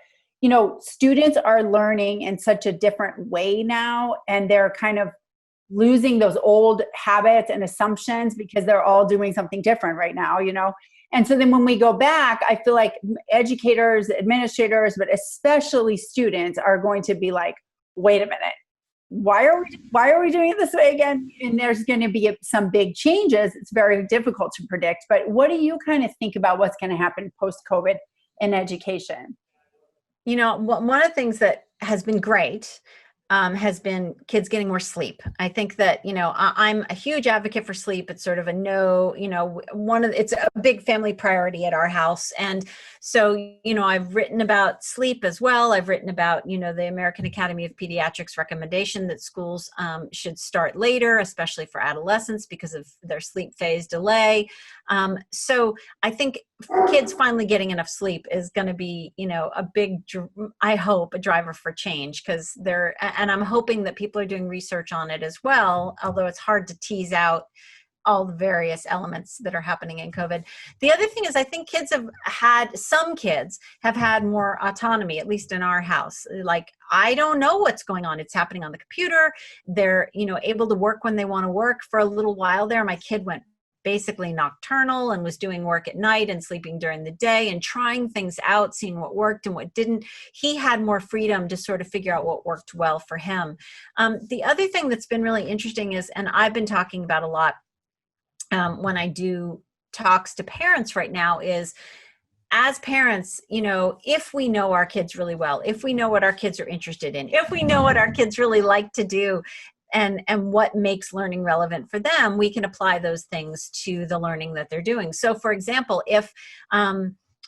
you know, students are learning in such a different way now, and they're kind of losing those old habits and assumptions because they're all doing something different right now, you know? And so then when we go back, I feel like educators, administrators, but especially students are going to be like, wait a minute, why are we doing it this way again? And there's going to be some big changes. It's very difficult to predict, but what do you kind of think about what's going to happen post-COVID in education? You know, one of the things that has been great has been kids getting more sleep. I think that, you know, I'm a huge advocate for sleep. It's sort of it's a big family priority at our house. And so, you know, I've written about sleep as well. I've written about, you know, the American Academy of Pediatrics recommendation that schools should start later, especially for adolescents, because of their sleep phase delay. So I think kids finally getting enough sleep is going to be, you know, a big, I hope, a driver for change, because and I'm hoping that people are doing research on it as well, although it's hard to tease out all the various elements that are happening in COVID. The other thing is, I think some kids have had more autonomy, at least in our house. Like, I don't know what's going on. It's happening on the computer. They're, you know, able to work when they want to work. For a little while there, my kid went basically nocturnal and was doing work at night and sleeping during the day and trying things out, seeing what worked and what didn't. He had more freedom to sort of figure out what worked well for him. The other thing that's been really interesting is, and I've been talking about a lot when I do talks to parents right now, is, as parents, you know, if we know our kids really well, if we know what our kids are interested in, if we know what our kids really like to do, and what makes learning relevant for them, we can apply those things to the learning that they're doing. So, for example, if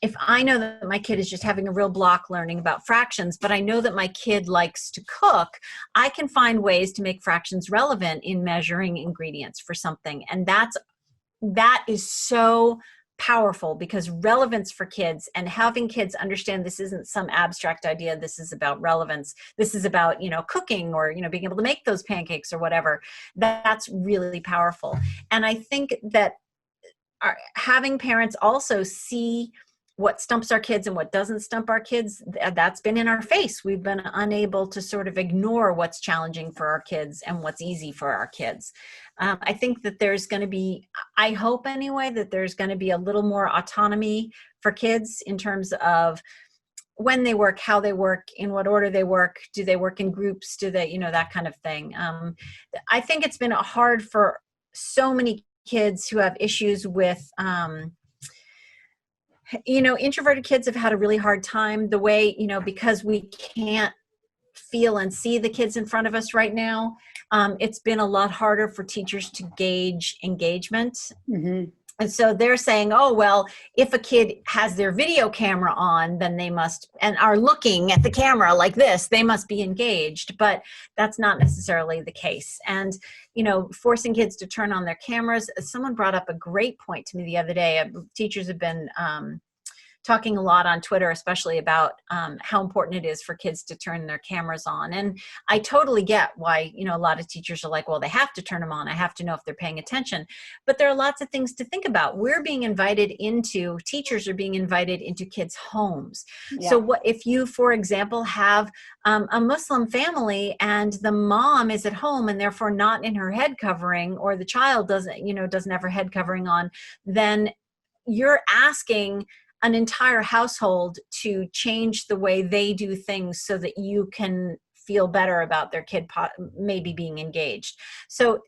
if I know that my kid is just having a real block learning about fractions, but I know that my kid likes to cook, I can find ways to make fractions relevant in measuring ingredients for something. And that is so powerful, because relevance for kids, and having kids understand this isn't some abstract idea, this is about relevance, this is about, cooking, or, being able to make those pancakes or whatever, that's really powerful. And I think that having parents also see what stumps our kids and what doesn't stump our kids, that's been in our face. We've been unable to sort of ignore what's challenging for our kids and what's easy for our kids. I think that there's going to be, I hope anyway, that there's going to be a little more autonomy for kids in terms of when they work, how they work, in what order they work, do they work in groups, do they, that kind of thing. I think it's been hard for so many kids who have issues with, introverted kids have had a really hard time the way, because we can't feel and see the kids in front of us right now. It's been a lot harder for teachers to gauge engagement. Mm-hmm. And so they're saying, oh, well, if a kid has their video camera on, then they must, and are looking at the camera like this, they must be engaged. But that's not necessarily the case. And, forcing kids to turn on their cameras, someone brought up a great point to me the other day. Teachers have been talking a lot on Twitter, especially about how important it is for kids to turn their cameras on. And I totally get why, a lot of teachers are like, well, they have to turn them on. I have to know if they're paying attention. But there are lots of things to think about. Teachers are being invited into kids' homes. Yeah. So what if you, for example, have a Muslim family and the mom is at home and therefore not in her head covering, or the child doesn't have her head covering on, then you're asking an entire household to change the way they do things so that you can feel better about their kid maybe being engaged. So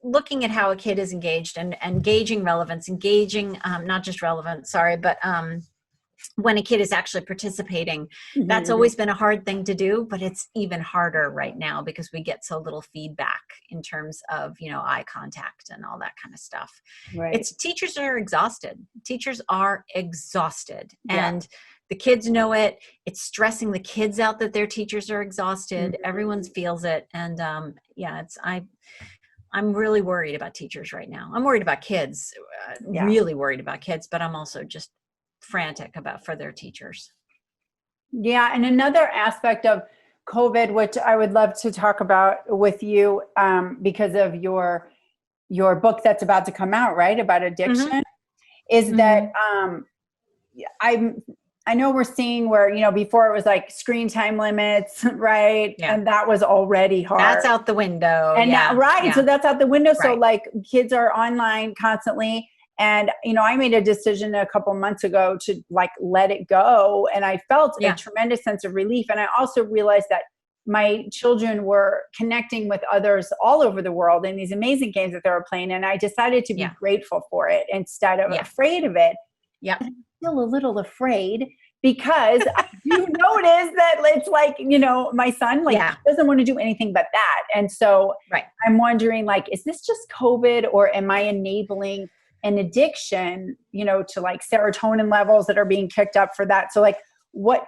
looking at how a kid is engaged and gauging relevance, not just relevance, but when a kid is actually participating, mm-hmm. That's always been a hard thing to do, but it's even harder right now because we get so little feedback in terms of, eye contact and all that kind of stuff. Right. Teachers are exhausted. Yeah. And the kids know it. It's stressing the kids out that their teachers are exhausted. Mm-hmm. Everyone feels it. And I'm really worried about teachers right now. I'm worried about kids, really worried about kids, but I'm also just frantic for their teachers. Yeah. And another aspect of COVID, which I would love to talk about with you, because of your book that's about to come out, right, about addiction, mm-hmm. is mm-hmm. that I know we're seeing where, before it was like screen time limits, right? Yeah. And that was already hard. That's out the window. And now, right. Yeah. So that's out the window. Right. So like kids are online constantly. And, I made a decision a couple months ago to like let it go. And I felt a tremendous sense of relief. And I also realized that my children were connecting with others all over the world in these amazing games that they were playing. And I decided to be grateful for it instead of afraid of it. Yeah. I'm still a little afraid because I do notice that it's like, my son doesn't want to do anything but that. And so I'm wondering, like, is this just COVID, or am I enabling an addiction, to like serotonin levels that are being kicked up for that? So like,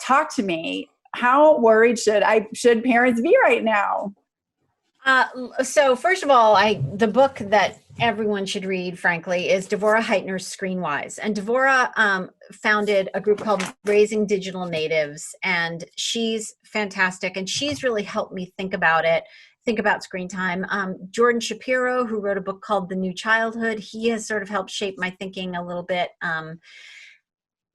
talk to me, how worried should parents be right now? So first of all, the book that everyone should read, frankly, is Devorah Heitner's Screenwise. And Devorah founded a group called Raising Digital Natives, and she's fantastic. And she's really helped me think about screen time. Jordan Shapiro, who wrote a book called The New Childhood, he has sort of helped shape my thinking a little bit.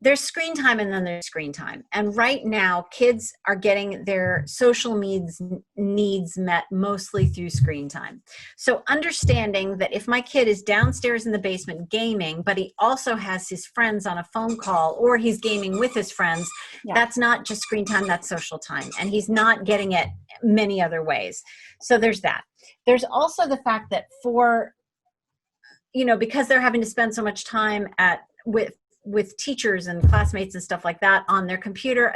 There's screen time and then there's screen time. And right now, kids are getting their social needs met mostly through screen time. So understanding that if my kid is downstairs in the basement gaming, but he also has his friends on a phone call, or he's gaming with his friends, that's not just screen time, that's social time. And he's not getting it many other ways. So there's that. There's also the fact that because they're having to spend so much time with teachers and classmates and stuff like that on their computer,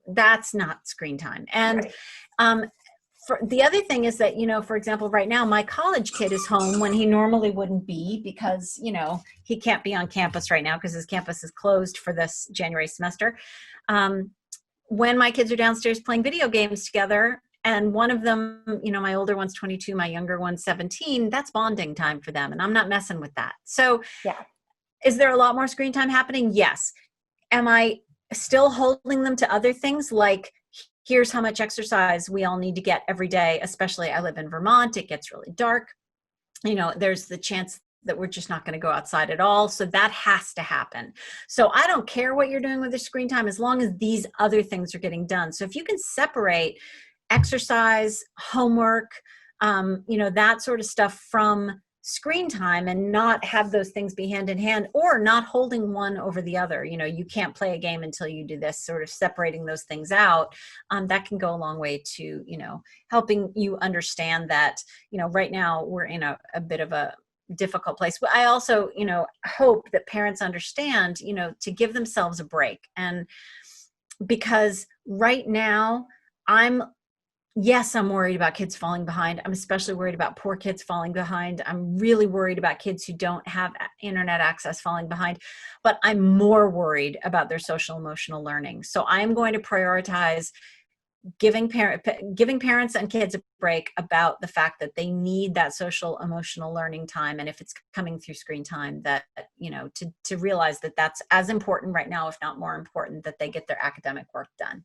that's not screen time. And the other thing is that, for example, right now, my college kid is home when he normally wouldn't be because, he can't be on campus right now because his campus is closed for this January semester. When my kids are downstairs playing video games together, and one of them, my older one's 22, my younger one's 17, that's bonding time for them. And I'm not messing with that. So Yeah. is there a lot more screen time happening? Yes. Am I still holding them to other things like, here's how much exercise we all need to get every day, especially I live in Vermont, it gets really dark. There's the chance that we're just not going to go outside at all. So that has to happen. So I don't care what you're doing with the screen time as long as these other things are getting done. So if you can separate exercise, homework, that sort of stuff from screen time and not have those things be hand in hand or not holding one over the other. You can't play a game until you do this, sort of separating those things out. That can go a long way to, helping you understand that, right now we're in a bit of a difficult place. But I also, hope that parents understand, to give themselves a break. And because right now Yes, I'm worried about kids falling behind. I'm especially worried about poor kids falling behind. I'm really worried about kids who don't have internet access falling behind, but I'm more worried about their social emotional learning. So I'm going to prioritize giving parents and kids a break about the fact that they need that social emotional learning time. And if it's coming through screen time, that, to realize that that's as important right now, if not more important, that they get their academic work done.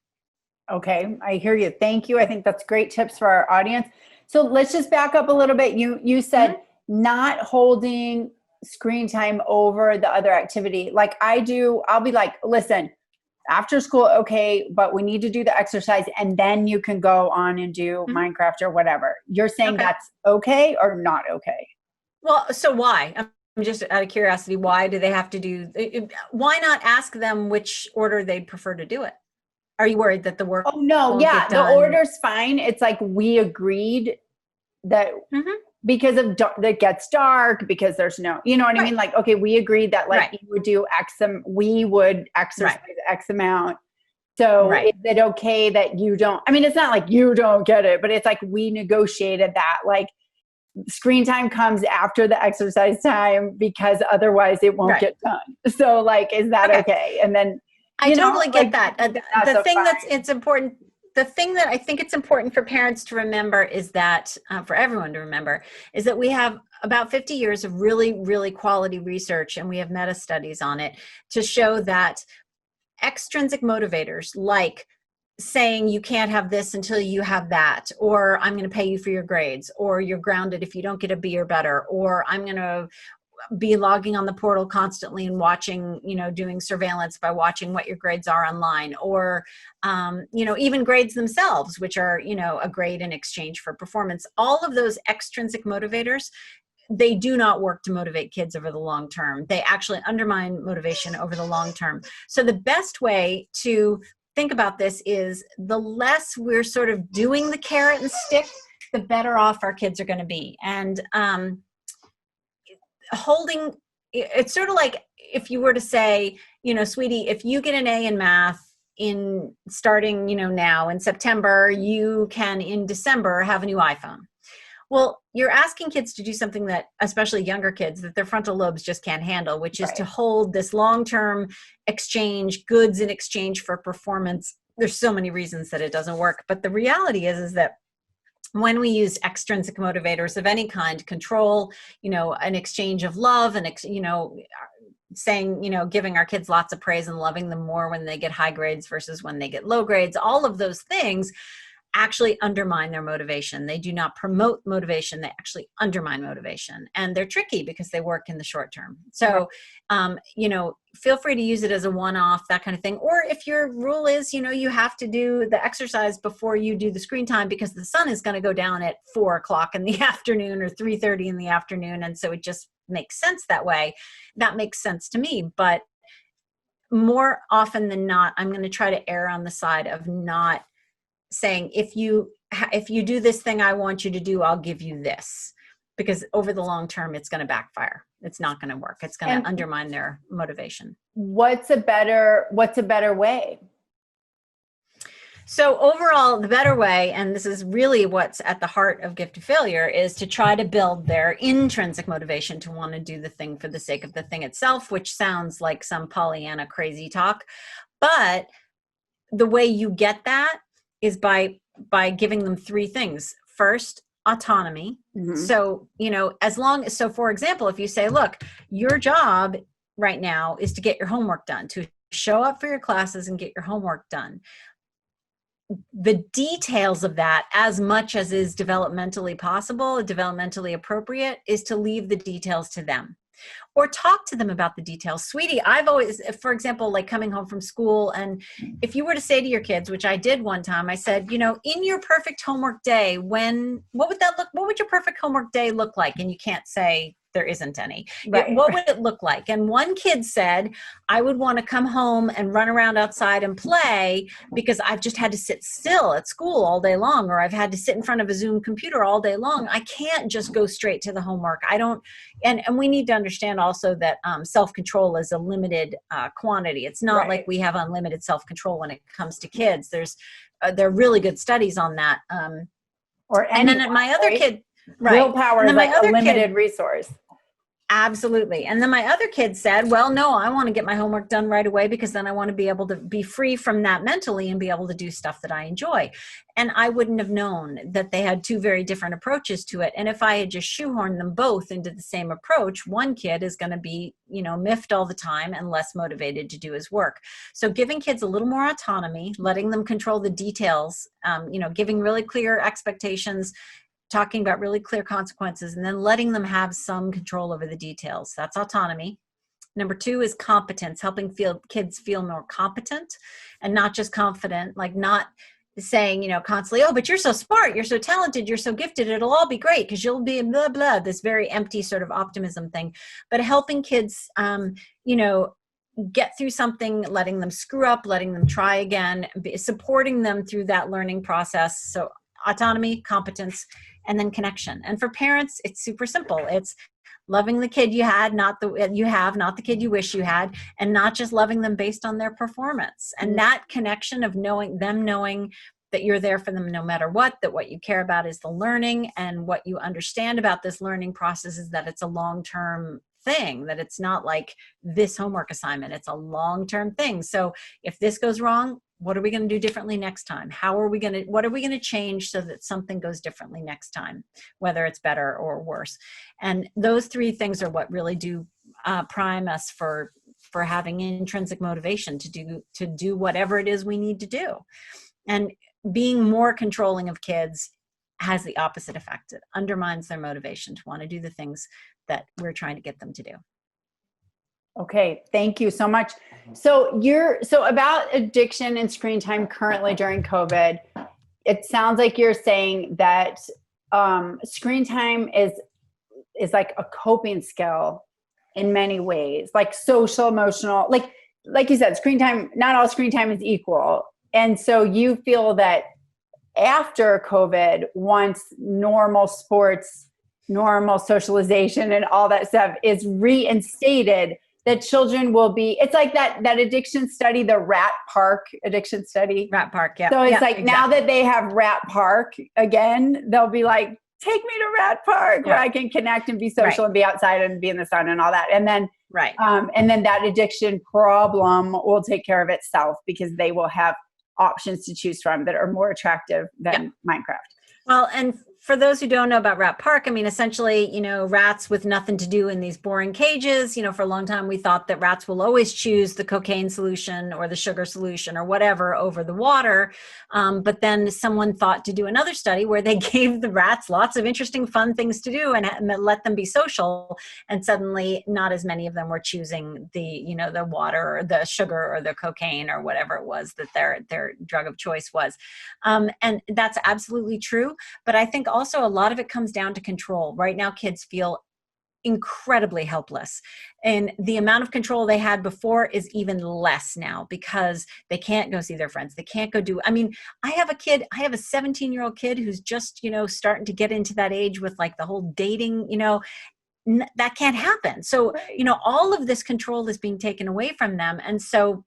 Okay, I hear you. Thank you. I think that's great tips for our audience. So let's just back up a little bit. You said not holding screen time over the other activity. Like I do, I'll be like, listen, after school, okay, but we need to do the exercise and then you can go on and do Minecraft or whatever. You're saying that's okay or not okay? Well, so why? I'm just out of curiosity, why do they have to why not ask them which order they'd prefer to do it? Are you worried that the work won't get done? The order's fine. It's like we agreed that because of it gets dark, because there's no, you know what I mean? Like, okay, we agreed that you would do we would exercise X amount. So is it okay that you don't? I mean, it's not like you don't get it, but it's like we negotiated that. Like screen time comes after the exercise time because otherwise it won't get done. So like, is that okay? And then I totally get that. The thing the thing that I think it's important for parents to remember is that, for everyone to remember, is that we have about 50 years of really, really quality research, and we have meta studies on it to show that extrinsic motivators like saying you can't have this until you have that, or I'm going to pay you for your grades, or you're grounded if you don't get a B or better, or I'm going to be logging on the portal constantly and watching, doing surveillance by watching what your grades are online, or, even grades themselves, which are, a grade in exchange for performance. All of those extrinsic motivators, they do not work to motivate kids over the long term. They actually undermine motivation over the long term. So the best way to think about this is the less we're sort of doing the carrot and stick, the better off our kids are going to be. And, it's sort of like if you were to say, sweetie, if you get an A in math in starting, now in September, you can in December have a new iPhone. Well, you're asking kids to do something that, especially younger kids, that their frontal lobes just can't handle, which is to hold this long-term exchange, goods in exchange for performance. There's so many reasons that it doesn't work. But the reality is that when we use extrinsic motivators of any kind, control, an exchange of love, and, saying, giving our kids lots of praise and loving them more when they get high grades versus when they get low grades, all of those things actually undermine their motivation. They do not promote motivation. They actually undermine motivation. And they're tricky because they work in the short term. So, feel free to use it as a one-off, that kind of thing. Or if your rule is, you have to do the exercise before you do the screen time because the sun is going to go down at 4:00 in the afternoon or 3:30 in the afternoon. And so it just makes sense that way. That makes sense to me. But more often than not, I'm going to try to err on the side of not saying, if you do this thing I want you to do, I'll give you this, because over the long term, it's going to backfire. It's not going to work. It's going to undermine their motivation. What's a better way? So overall, the better way, and this is really what's at the heart of gift to failure, is to try to build their intrinsic motivation to want to do the thing for the sake of the thing itself, which sounds like some Pollyanna crazy talk. But the way you get that is by giving them three things. First, autonomy. So, so for example, if you say, look, your job right now is to get your homework done, to show up for your classes and get your homework done. The details of that, as much as is developmentally possible, developmentally appropriate, is to leave the details to them. Or talk to them about the details. Sweetie, I've always, for example, like coming home from school, and if you were to say to your kids, which I did one time, I said, in your perfect homework day, what would your perfect homework day look like? And you can't say there isn't any. Right. What would it look like? And one kid said, I would want to come home and run around outside and play because I've just had to sit still at school all day long, or I've had to sit in front of a Zoom computer all day long. I can't just go straight to the homework. And we need to understand also that self-control is a limited quantity. It's not like we have unlimited self-control when it comes to kids. There are really good studies on that. And then my other kid, willpower is like a limited resource. Absolutely. And then my other kid said, well, no, I want to get my homework done right away because then I want to be able to be free from that mentally and be able to do stuff that I enjoy. And I wouldn't have known that they had two very different approaches to it. And if I had just shoehorned them both into the same approach, one kid is going to be, miffed all the time and less motivated to do his work. So giving kids a little more autonomy, letting them control the details, giving really clear expectations, talking about really clear consequences, and then letting them have some control over the details. That's autonomy. Number two is competence, helping kids feel more competent and not just confident, like not saying, constantly, oh, but you're so smart, you're so talented, you're so gifted, it'll all be great because you'll be blah, blah, this very empty sort of optimism thing. But helping kids, get through something, letting them screw up, letting them try again, supporting them through that learning process. So autonomy, competence, and then connection. And for parents, it's super simple. It's loving the kid you had, not the kid you wish you had, and not just loving them based on their performance. And that connection of knowing that you're there for them no matter what, that what you care about is the learning, and what you understand about this learning process is that it's a long-term thing, that it's not like this homework assignment, it's a long-term thing. So if this goes wrong, what are we going to do differently next time? What are we going to change so that something goes differently next time, whether it's better or worse? And those three things are what really do prime us for having intrinsic motivation to do whatever it is we need to do. And being more controlling of kids has the opposite effect. It undermines their motivation to want to do the things that we're trying to get them to do. Okay, thank you so much. So about addiction and screen time currently during COVID, it sounds like you're saying that screen time is like a coping skill in many ways, like social, emotional, like you said, screen time, not all screen time is equal. And so you feel that after COVID, once normal sports, normal socialization and all that stuff is reinstated, that children will be, it's like that addiction study, the Rat Park addiction study. Rat Park, yeah. So it's exactly. Now that they have Rat Park again, they'll be like, take me to Rat Park where I can connect and be social and be outside and be in the sun and all that. And then, and then that addiction problem will take care of itself because they will have options to choose from that are more attractive than Minecraft. Well, and for those who don't know about Rat Park, I mean, essentially, rats with nothing to do in these boring cages. For a long time, we thought that rats will always choose the cocaine solution or the sugar solution or whatever over the water. But then someone thought to do another study where they gave the rats lots of interesting, fun things to do and let them be social. And suddenly not as many of them were choosing the water or the sugar or the cocaine or whatever it was that their drug of choice was. And that's absolutely true. But I think also a lot of it comes down to control. Right now, kids feel incredibly helpless. And the amount of control they had before is even less now because they can't go see their friends. They can't go I have a 17-year-old kid who's just, starting to get into that age with like the whole dating, that can't happen. So, all of this control is being taken away from them. And so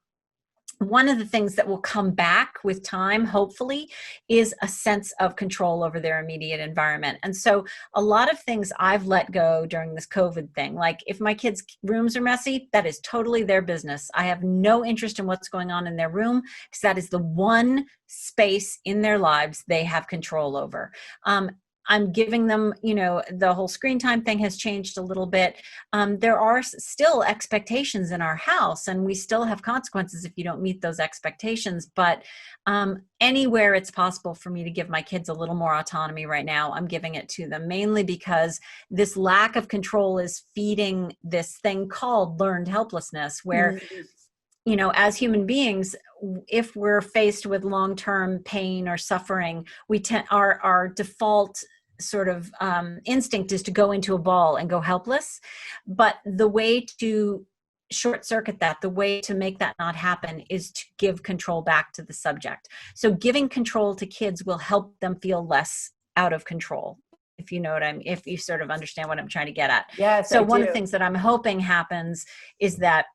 one of the things that will come back with time, hopefully, is a sense of control over their immediate environment. And so a lot of things I've let go during this COVID thing, like if my kids' rooms are messy, that is totally their business. I have no interest in what's going on in their room, because that is the one space in their lives they have control over. I'm giving them, the whole screen time thing has changed a little bit. There are still expectations in our house, and we still have consequences if you don't meet those expectations. But anywhere it's possible for me to give my kids a little more autonomy right now, I'm giving it to them, mainly because this lack of control is feeding this thing called learned helplessness, where as human beings, if we're faced with long-term pain or suffering, our default sort of instinct is to go into a ball and go helpless. But the way to short circuit that, the way to make that not happen, is to give control back to the subject. So giving control to kids will help them feel less out of control, if you know what if you sort of understand what I'm trying to get at. Yes. So one of the things that I'm hoping happens is that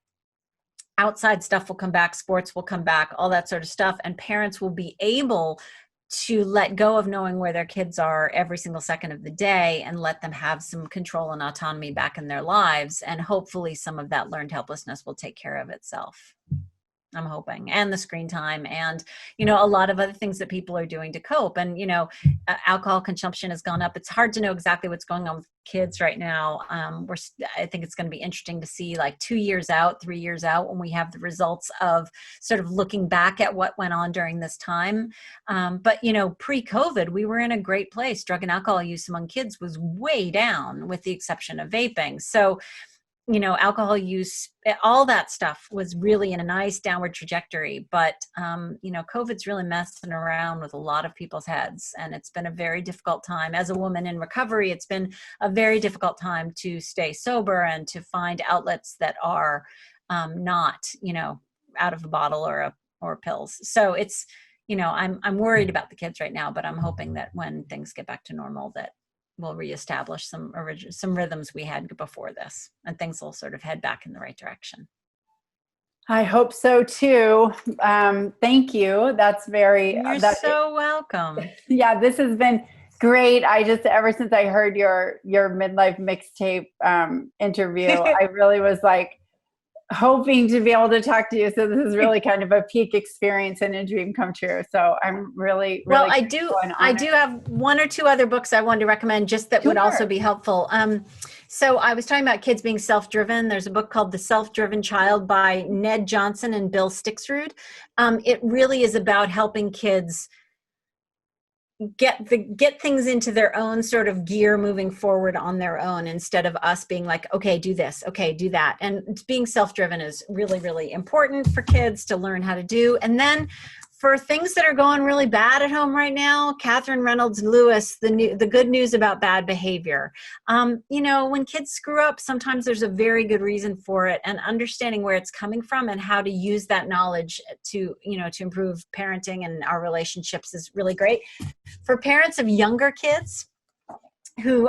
outside stuff will come back, sports will come back, all that sort of stuff. And parents will be able to let go of knowing where their kids are every single second of the day, and let them have some control and autonomy back in their lives. And hopefully some of that learned helplessness will take care of itself. I'm hoping. And the screen time, and, a lot of other things that people are doing to cope. And, alcohol consumption has gone up. It's hard to know exactly what's going on with kids right now. I think it's going to be interesting to see, like 2 years out, 3 years out, when we have the results of sort of looking back at what went on during this time. But, pre-COVID, we were in a great place. Drug and alcohol use among kids was way down, with the exception of vaping. So, alcohol use, all that stuff was really in a nice downward trajectory. But, COVID's really messing around with a lot of people's heads. And it's been a very difficult time. As a woman in recovery, it's been a very difficult time to stay sober and to find outlets that are not, out of a bottle or pills. So it's, I'm worried about the kids right now, but I'm hoping that when things get back to normal, that we'll reestablish some rhythms we had before this, and things will sort of head back in the right direction. I hope so too. Thank you. That's You're so welcome. Yeah, this has been great. Ever since I heard your midlife mixtape interview, I really was like hoping to be able to talk to you. So this is really kind of a peak experience and a dream come true. So I'm really well. I do have one or two other books I wanted to recommend, just that would also be helpful. So I was talking about kids being self-driven. There's a book called The Self-Driven Child by Ned Johnson and Bill Stixrud. It really is about helping kids get things into their own sort of gear, moving forward on their own, instead of us being like, okay, do this, okay, do that. And being self-driven is really, really important for kids to learn how to do. And then for things that are going really bad at home right now, Catherine Reynolds Lewis, the good news about bad behavior. When kids screw up, sometimes there's a very good reason for it, and understanding where it's coming from and how to use that knowledge to improve parenting and our relationships is really great. For parents of younger kids who,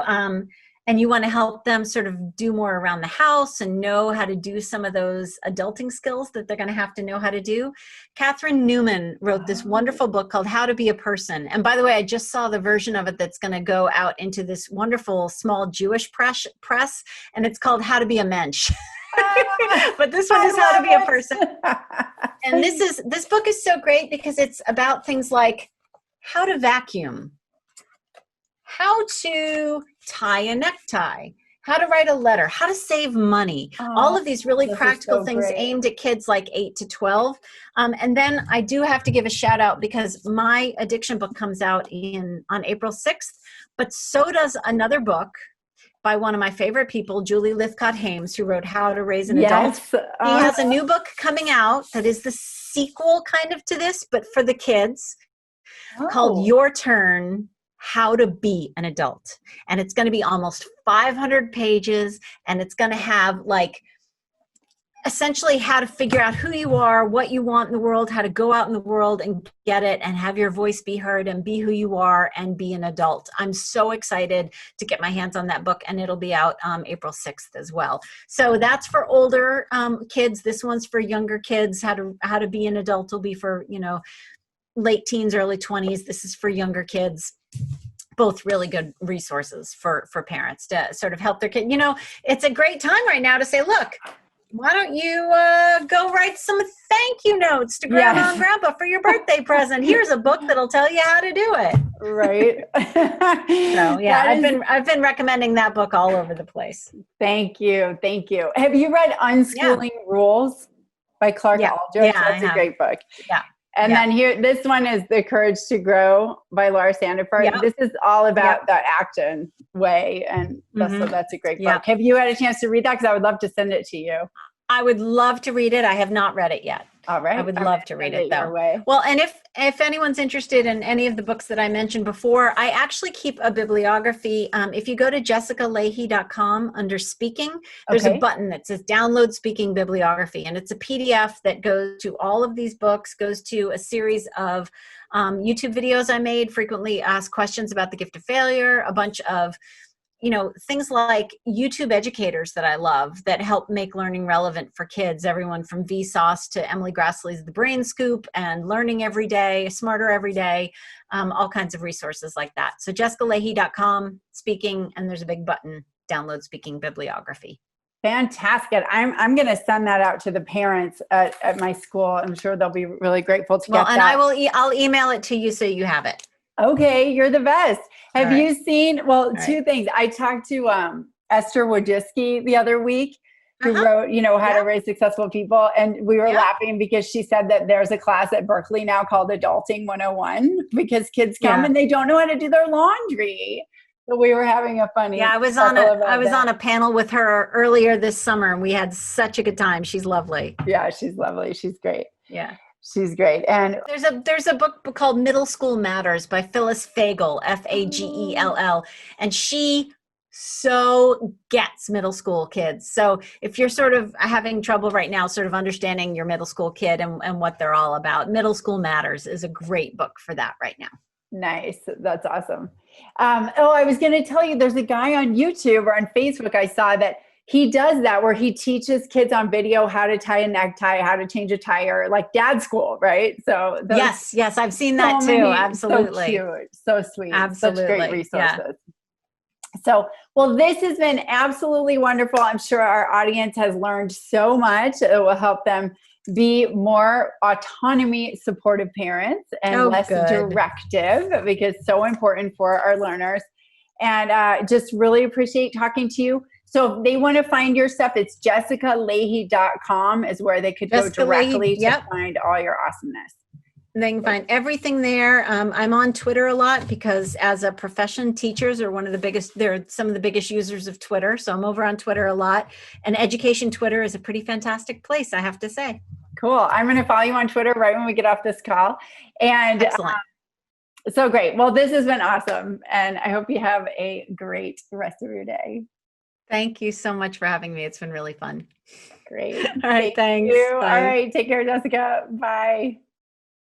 and you want to help them sort of do more around the house and know how to do some of those adulting skills that they're going to have to know how to do, Catherine Newman wrote this wonderful book called How to Be a Person. And by the way, I just saw the version of it that's going to go out into this wonderful small Jewish press, and it's called How to Be a Mensch. But this one is How to Be a Person. And this book is so great because it's about things like how to vacuum, how to tie a necktie, how to write a letter, how to save money, all of these really practical things aimed at kids like 8 to 12. And then I do have to give a shout out, because my addiction book comes out on April 6th, but so does another book by one of my favorite people, Julie Lythcott-Hames, who wrote How to Raise an Adult. He has a new book coming out that is the sequel kind of to this, but for the kids, called Your Turn, How to Be an Adult. And it's going to be almost 500 pages, and it's going to have like essentially how to figure out who you are, what you want in the world, how to go out in the world and get it and have your voice be heard and be who you are and be an adult. I'm so excited to get my hands on that book, and it'll be out April 6th as well. So that's for older kids. This one's for younger kids. How to be an adult will be for, late teens, early 20s. This is for younger kids. Both really good resources for parents to sort of help their kid. It's a great time right now to say, look, why don't you go write some thank you notes to grandma and grandpa for your birthday present? Here's a book that'll tell you how to do it. Right. So yeah, I've been recommending that book all over the place. Thank you. Thank you. Have you read Unschooling Rules by Clark Aldrich? That's a great book. Yeah. And then this one is The Courage to Grow by Laura Sandiford. Yep. This is all about the action way. And so that's a great book. Have you had a chance to read that? Because I would love to send it to you. I would love to read it. I have not read it yet. All right. I would love to read it though. Well, and if anyone's interested in any of the books that I mentioned before, I actually keep a bibliography. If you go to jessicalahey.com under speaking, there's a button that says download speaking bibliography. And it's a PDF that goes to all of these books, goes to a series of YouTube videos I made, frequently asked questions about the gift of failure, a bunch of things like YouTube educators that I love that help make learning relevant for kids, everyone from Vsauce to Emily Grassley's The Brain Scoop and Learning Every Day, Smarter Every Day, all kinds of resources like that. So jessicalahey.com, speaking, and there's a big button, download speaking bibliography. Fantastic. I'm going to send that out to the parents at my school. I'm sure they'll be really grateful to get that. And I'll email it to you so you have it. Okay, you're the best. Have you seen, two things. I talked to Esther Wojcicki the other week, who wrote, How to Raise Successful People. And we were laughing because she said that there's a class at Berkeley now called Adulting 101 because kids come and they don't know how to do their laundry. So we were having a funny. Yeah, I was on a panel with her earlier this summer and we had such a good time. She's lovely. Yeah, she's lovely. She's great. Yeah. She's great. And there's a book called Middle School Matters by Phyllis Fagel, Fagell, and she so gets middle school kids. So if you're sort of having trouble right now, sort of understanding your middle school kid and what they're all about, Middle School Matters is a great book for that right now. Nice. That's awesome. I was going to tell you, there's a guy on YouTube or on Facebook I saw that he does that where he teaches kids on video how to tie a necktie, how to change a tire, like dad school, right? So yes, I've seen that too. Absolutely. So cute, so sweet. Absolutely. Such great resources. So, this has been absolutely wonderful. I'm sure our audience has learned so much. It will help them be more autonomy supportive parents and less directive, because it's so important for our learners. And just really appreciate talking to you. So if they want to find your stuff, it's jessicalahey.com is where they could go directly to find all your awesomeness. They can find everything there. I'm on Twitter a lot because as a profession, teachers are they're some of the biggest users of Twitter. So I'm over on Twitter a lot. And education Twitter is a pretty fantastic place, I have to say. Cool. I'm going to follow you on Twitter right when we get off this call. And excellent. So great. Well, this has been awesome. And I hope you have a great rest of your day. Thank you so much for having me. It's been really fun. Great. All right. Thanks. All right. Take care, Jessica. Bye.